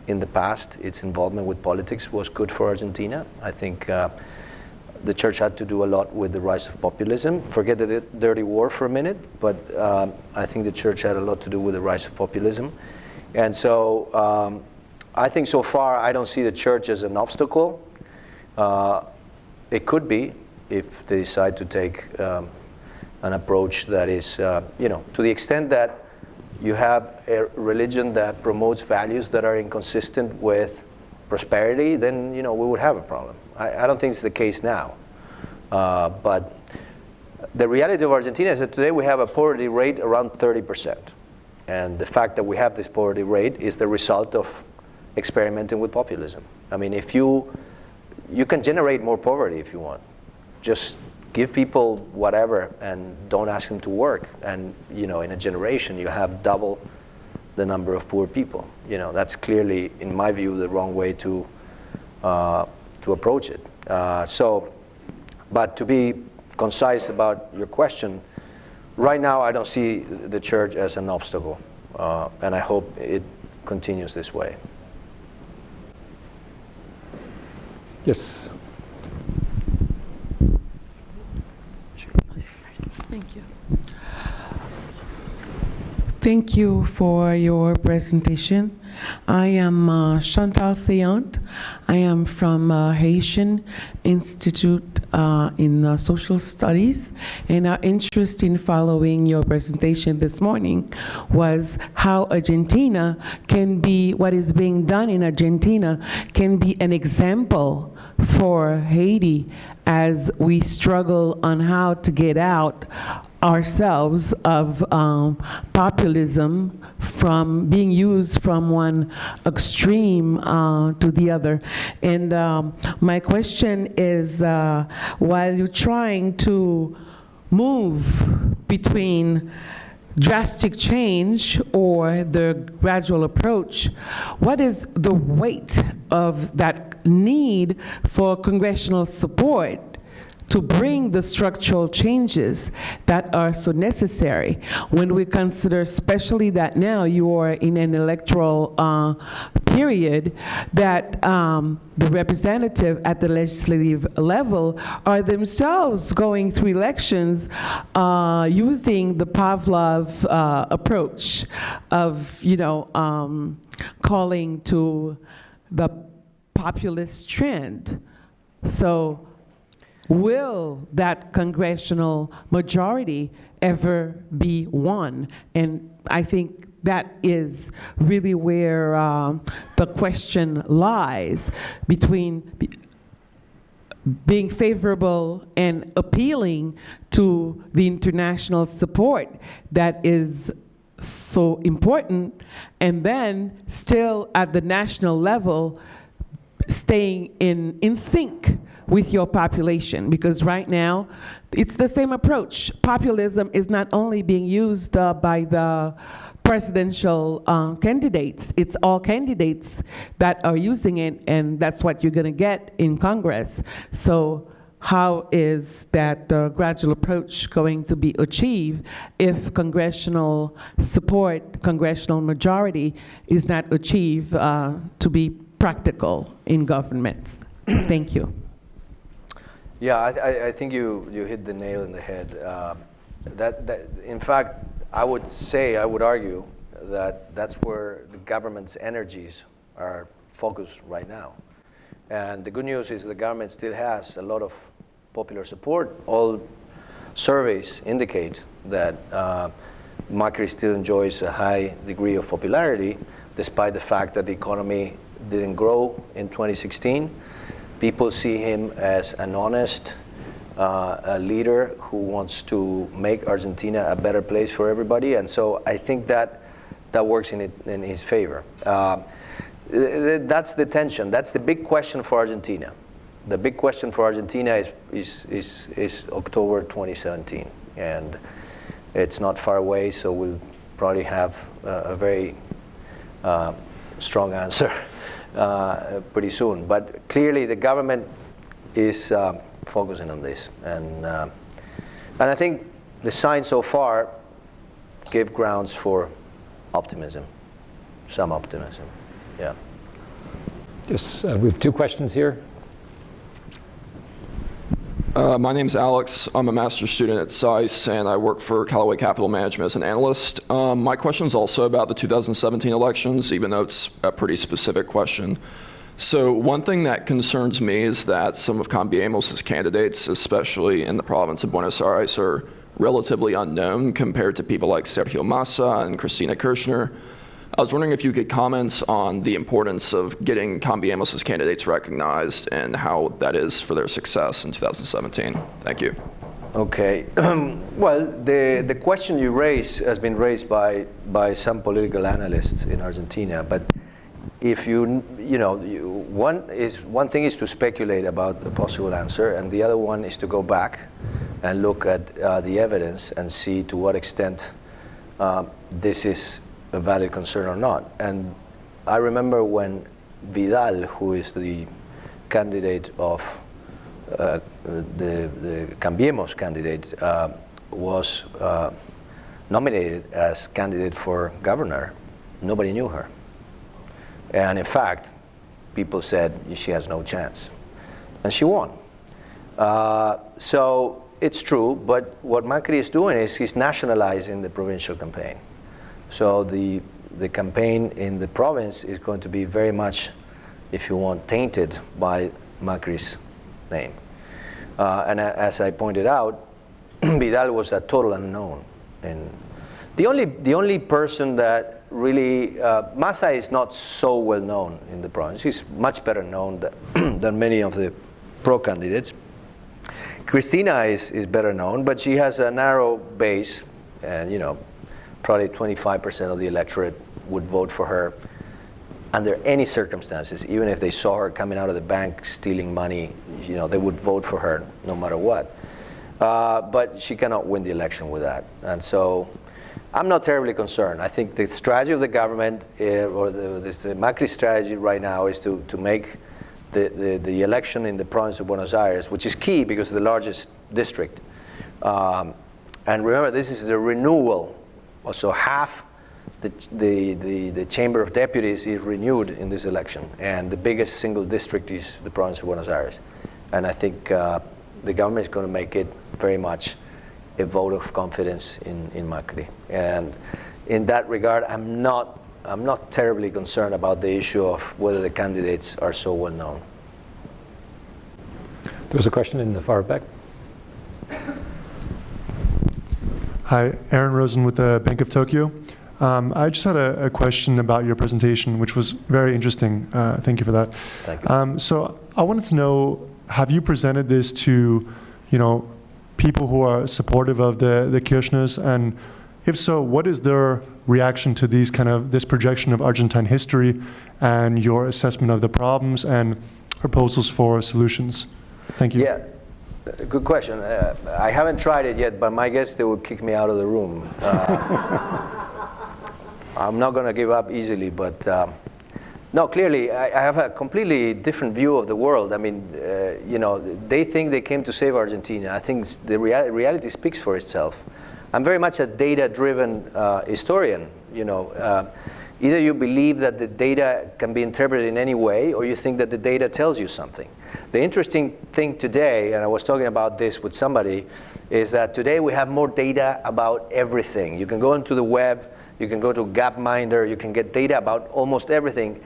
in the past its involvement with politics was good for Argentina. I think the church had to do a lot with the rise of populism. Forget the dirty war for a minute, but I think the church had a lot to do with the rise of populism. And so I think so far I don't see the church as an obstacle. It could be if they decide to take an approach that is, to the extent that you have a religion that promotes values that are inconsistent with prosperity, then we would have a problem. I don't think it's the case now, but The reality of Argentina is that today we have a poverty rate around 30%. And the fact that we have this poverty rate is the result of experimenting with populism. I mean, if you can generate more poverty if you want. Just give people whatever and don't ask them to work. And in a generation, you have double the number of poor people. That's clearly, in my view, the wrong way to approach it. But to be concise about your question, right now I don't see the church as an obstacle, and I hope it continues this way. Yes. Thank you. Thank you for your presentation. I am Chantal Sayant. I am from Haitian Institute in Social Studies, and our interest in following your presentation this morning was how Argentina can be, what is being done in Argentina can be an example for Haiti as we struggle on how to get out ourselves of populism from being used from one extreme to the other. And my question is, while you're trying to move between drastic change or the gradual approach, what is the weight of that need for congressional support to bring the structural changes that are so necessary when we consider, especially that now you are in an electoral period, that the representative at the legislative level are themselves going through elections using the Pavlov approach of, calling to the populist trend. So will that congressional majority ever be won? And I think that is really where the question lies, between being favorable and appealing to the international support that is so important, and then still at the national level staying in sync with your population. Because right now it's the same approach. Populism is not only being used by the presidential candidates, it's all candidates that are using it, and that's what you're going to get in Congress. So how is that gradual approach going to be achieved if congressional support, congressional majority is not achieved to be practical in governments? Thank you. Yeah, I think you hit the nail in the head. In fact, I would argue that that's where the government's energies are focused right now. And the good news is the government still has a lot of popular support. All surveys indicate that Macri still enjoys a high degree of popularity, despite the fact that the economy didn't grow in 2016. People see him as an honest a leader who wants to make Argentina a better place for everybody, and so I think that works in his favor. That's the tension. That's the big question for Argentina. The big question for Argentina is October 2017, and it's not far away, so we'll probably have a very strong answer pretty soon. But clearly the government is focusing on this, and I think the signs so far give grounds for optimism, some optimism. Yeah. Yes, we have two questions here. My name's Alex. I'm a master's student at CSIS, and I work for Callaway Capital Management as an analyst. My question is also about the 2017 elections, even though it's a pretty specific question. So one thing that concerns me is that some of Cambiemos' candidates, especially in the province of Buenos Aires, are relatively unknown compared to people like Sergio Massa and Cristina Kirchner. I was wondering if you could comment on the importance of getting Cambiemos' candidates recognized and how that is for their success in 2017. Thank you. Okay. Well, the question you raise has been raised by some political analysts in Argentina, but if one thing is to speculate about the possible answer, and the other one is to go back and look at the evidence and see to what extent this is a valid concern or not. And I remember when Vidal, who is the candidate of the Cambiemos candidate, was nominated as candidate for governor, nobody knew her. And in fact, people said she has no chance. And she won. So it's true, but what Macri is doing is he's nationalizing the provincial campaign. So the campaign in the province is going to be very much, if you want, tainted by Macri's name. And as I pointed out, Vidal was a total unknown. And the only person that really, Massa is not so well known in the province. He's much better known than many of the pro candidates. Cristina is better known, but she has a narrow base, and probably 25% of the electorate would vote for her under any circumstances. Even if they saw her coming out of the bank stealing money, they would vote for her no matter what. But she cannot win the election with that. And so I'm not terribly concerned. I think the strategy of the government, or the Macri strategy right now, is to make the election in the province of Buenos Aires, which is key because it's the largest district. And remember, this is the renewal. So half the Chamber of Deputies is renewed in this election. And the biggest single district is the province of Buenos Aires. And I think the government is going to make it very much a vote of confidence in Macri. And in that regard, I'm not terribly concerned about the issue of whether the candidates are so well known. There was a question in the far back. Hi, Aaron Rosen with the Bank of Tokyo. I just had a question about your presentation, which was very interesting. Thank you for that. Thank you. So I wanted to know, have you presented this to, people who are supportive of the Kirchners, and if so, what is their reaction to this projection of Argentine history and your assessment of the problems and proposals for solutions? Thank you. Yeah, good question. I haven't tried it yet, but my guess they would kick me out of the room. I'm not going to give up easily, but no, clearly I have a completely different view of the world. I mean, they think they came to save Argentina. I think the reality speaks for itself. I'm very much a data-driven historian. Either you believe that the data can be interpreted in any way, or you think that the data tells you something. The interesting thing today, and I was talking about this with somebody, is that today we have more data about everything. You can go into the web, you can go to Gapminder, you can get data about almost everything.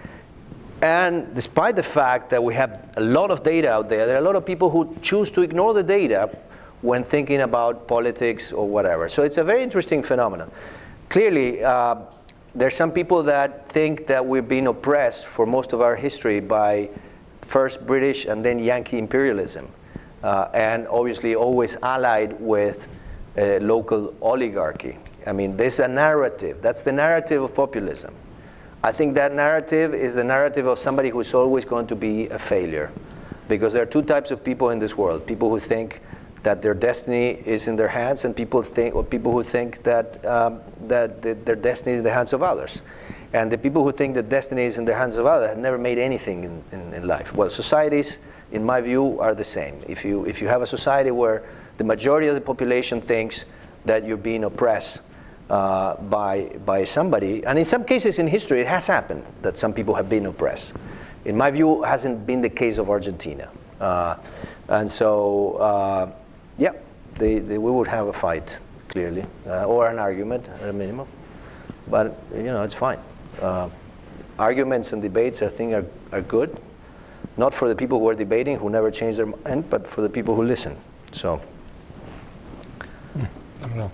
And despite the fact that we have a lot of data out there are a lot of people who choose to ignore the data when thinking about politics or whatever. So it's a very interesting phenomenon. Clearly, there's some people that think that we've been oppressed for most of our history by first British and then Yankee imperialism, and obviously always allied with local oligarchy. I mean, there's a narrative. That's the narrative of populism. I think that narrative is the narrative of somebody who's always going to be a failure, because there are two types of people in this world: people who think that their destiny is in their hands, and people who think that their destiny is in the hands of others. And the people who think that destiny is in the hands of others have never made anything in life. Well, societies, in my view, are the same. If you have a society where the majority of the population thinks that you're being oppressed by somebody, and in some cases in history it has happened that some people have been oppressed. In my view, it hasn't been the case of Argentina. And so, yeah, we would have a fight, clearly, or an argument at a minimum. But, it's fine. Arguments and debates, I think, are good. Not for the people who are debating, who never change their mind, but for the people who listen. So. I don't know.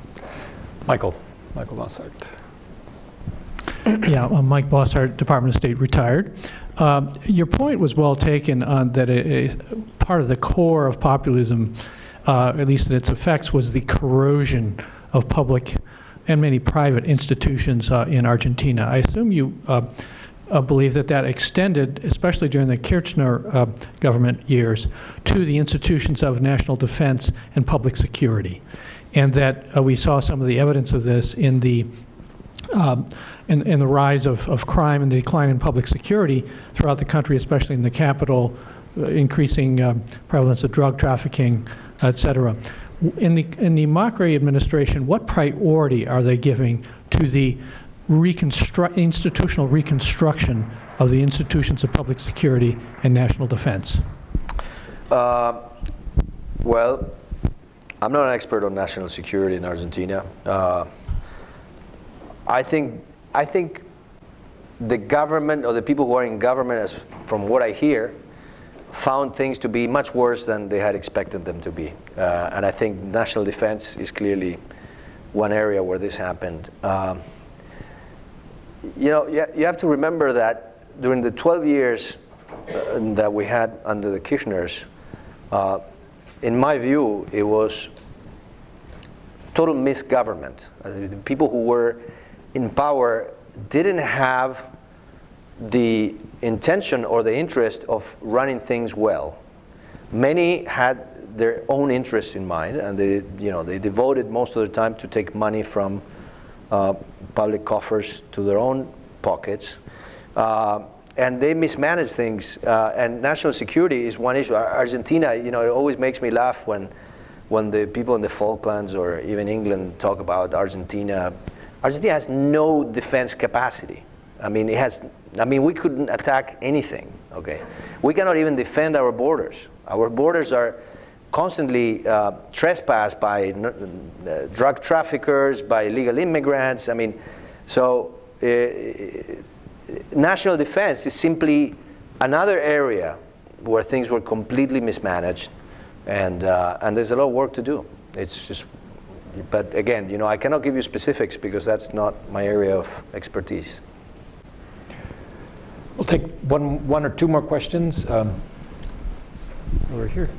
Michael Bossart. Yeah, I'm Mike Bossart, Department of State, retired. Your point was well taken on that part of the core of populism at least in its effects, was the corrosion of public and many private institutions in Argentina. I assume you believe that that extended, especially during the Kirchner government years, to the institutions of national defense and public security, and that we saw some of the evidence of this in the rise of crime and the decline in public security throughout the country, especially in the capital, increasing prevalence of drug trafficking, et cetera. In the Macri administration, what priority are they giving to the institutional reconstruction of the institutions of public security and national defense? Well, I'm not an expert on national security in Argentina. I think the government, or the people who are in government, as from what I hear, found things to be much worse than they had expected them to be. And I think national defense is clearly one area where this happened. You know, you have to remember that during the 12 years that we had under the Kirchners, in my view, it was total misgovernment. The people who were in power didn't have the intention or the interest of running things well. Many had their own interests in mind, and they devoted most of the time to take money from public coffers to their own pockets, and they mismanaged things. And national security is one issue. Argentina, it always makes me laugh when the people in the Falklands or even England talk about Argentina. Argentina has no defense capacity. We couldn't attack anything, okay? We cannot even defend our borders. Our borders are constantly trespassed by drug traffickers, by illegal immigrants. National defense is simply another area where things were completely mismanaged, and there's a lot of work to do. It's just, but again, I cannot give you specifics because that's not my area of expertise. We'll take one or two more questions. Over here.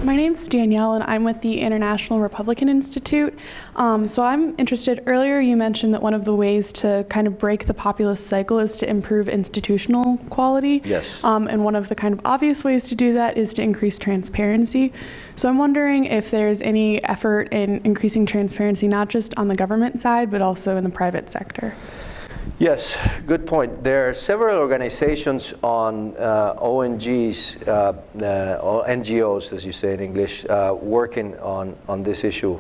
My name's Danielle, and I'm with the International Republican Institute. So I'm interested, earlier you mentioned that one of the ways to kind of break the populist cycle is to improve institutional quality. Yes. And one of the kind of obvious ways to do that is to increase transparency. So I'm wondering if there's any effort in increasing transparency, not just on the government side, but also in the private sector. Yes, good point. There are several organizations on ONGs, or NGOs, as you say in English, working on this issue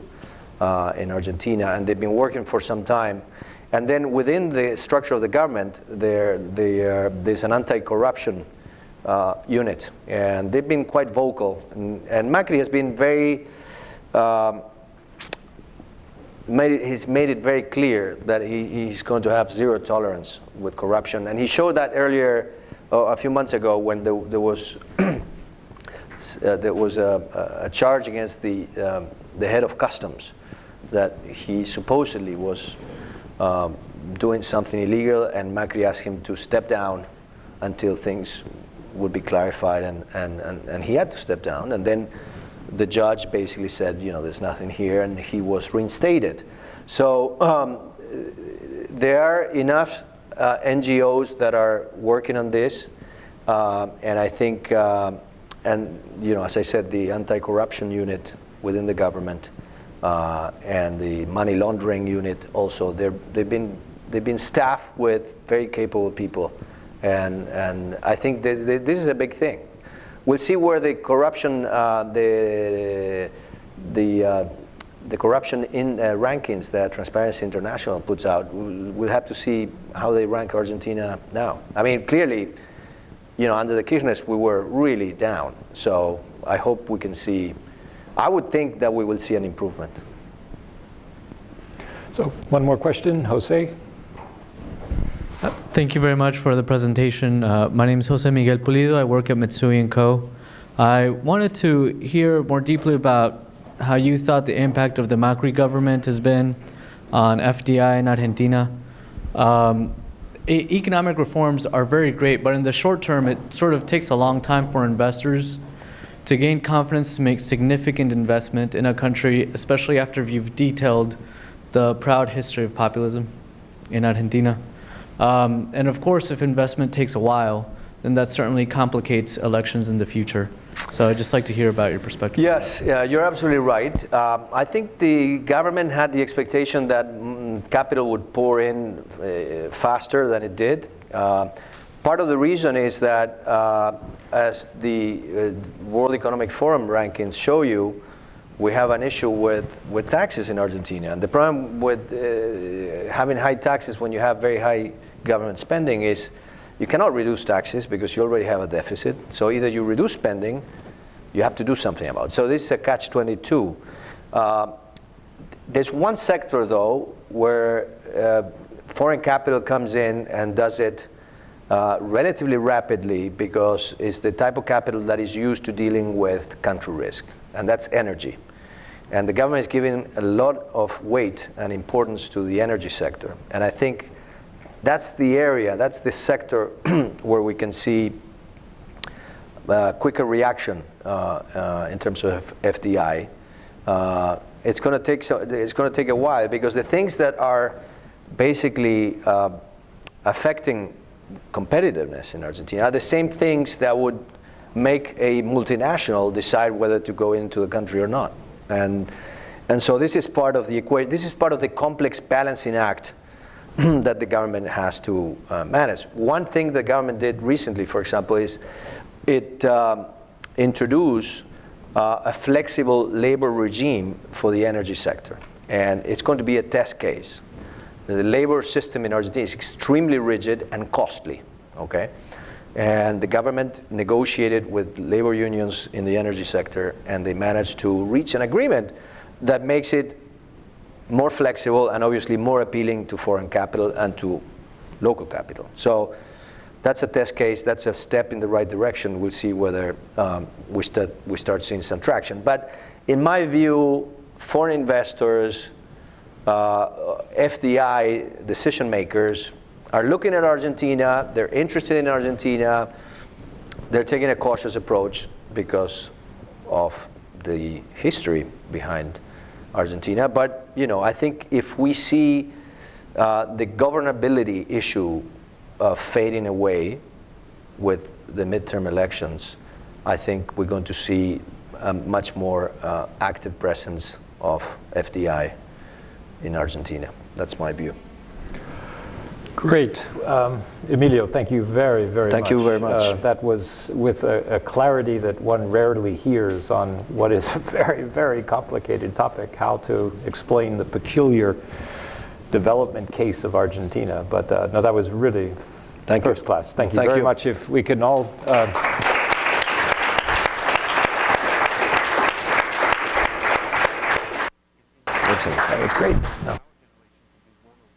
in Argentina, and they've been working for some time. And then within the structure of the government, there's an anti-corruption unit, and they've been quite vocal. And Macri has been very he's made it very clear that he's going to have zero tolerance with corruption. And he showed that earlier, a few months ago, when there was a charge against the head of customs, that he supposedly was doing something illegal, and Macri asked him to step down until things would be clarified, and he had to step down. And then the judge basically said, there's nothing here, and he was reinstated. So there are enough NGOs that are working on this, and I think, as I said, the anti-corruption unit within the government and the money laundering unit also, they've been staffed with very capable people, and I think this is a big thing. We'll see where the corruption, the corruption in rankings that Transparency International puts out. We'll have to see how they rank Argentina now. Clearly, under the Kirchners, we were really down. So I hope we can see. I would think that we will see an improvement. So one more question, Jose. Thank you very much for the presentation. My name is Jose Miguel Pulido. I work at Mitsui & Co. I wanted to hear more deeply about how you thought the impact of the Macri government has been on FDI in Argentina. Economic reforms are very great, but in the short term, it sort of takes a long time for investors to gain confidence to make significant investment in a country, especially after you've detailed the proud history of populism in Argentina? And of course, if investment takes a while, then that certainly complicates elections in the future. So I'd just like to hear about your perspective. Yes, you're absolutely right. I think the government had the expectation that capital would pour in faster than it did. Part of the reason is that, as the World Economic Forum rankings show you, we have an issue with taxes in Argentina. And the problem with having high taxes when you have very high government spending is you cannot reduce taxes because you already have a deficit. So either you reduce spending, you have to do something about it. So this is a catch-22. There's one sector, though, where foreign capital comes in and does it relatively rapidly because it's the type of capital that is used to dealing with country risk, and that's energy. And the government is giving a lot of weight and importance to the energy sector. And I think that's the area, that's the sector where we can see quicker reaction in terms of FDI. It's going to take a while because the things that are basically affecting competitiveness in Argentina are the same things that would make a multinational decide whether to go into the country or not. And so this is part of the equation. This is part of the complex balancing act that the government has to manage. One thing the government did recently, for example, is it introduced a flexible labor regime for the energy sector. And it's going to be a test case. The labor system in Argentina is extremely rigid and costly, okay? And the government negotiated with labor unions in the energy sector, and they managed to reach an agreement that makes it more flexible and obviously more appealing to foreign capital and to local capital. So that's a test case. That's a step in the right direction. We'll see whether we start seeing some traction. But in my view, foreign investors, FDI decision makers are looking at Argentina. They're interested in Argentina. They're taking a cautious approach because of the history behind Argentina. But I think if we see the governability issue fading away with the midterm elections, I think we're going to see a much more active presence of FDI in Argentina. That's my view. Great. Emilio, thank you very, very much. Thank you very much. That was with a clarity that one rarely hears on what is a very, very complicated topic, how to explain the peculiar development case of Argentina. But no, that was really first class. Thank you very much. If we can all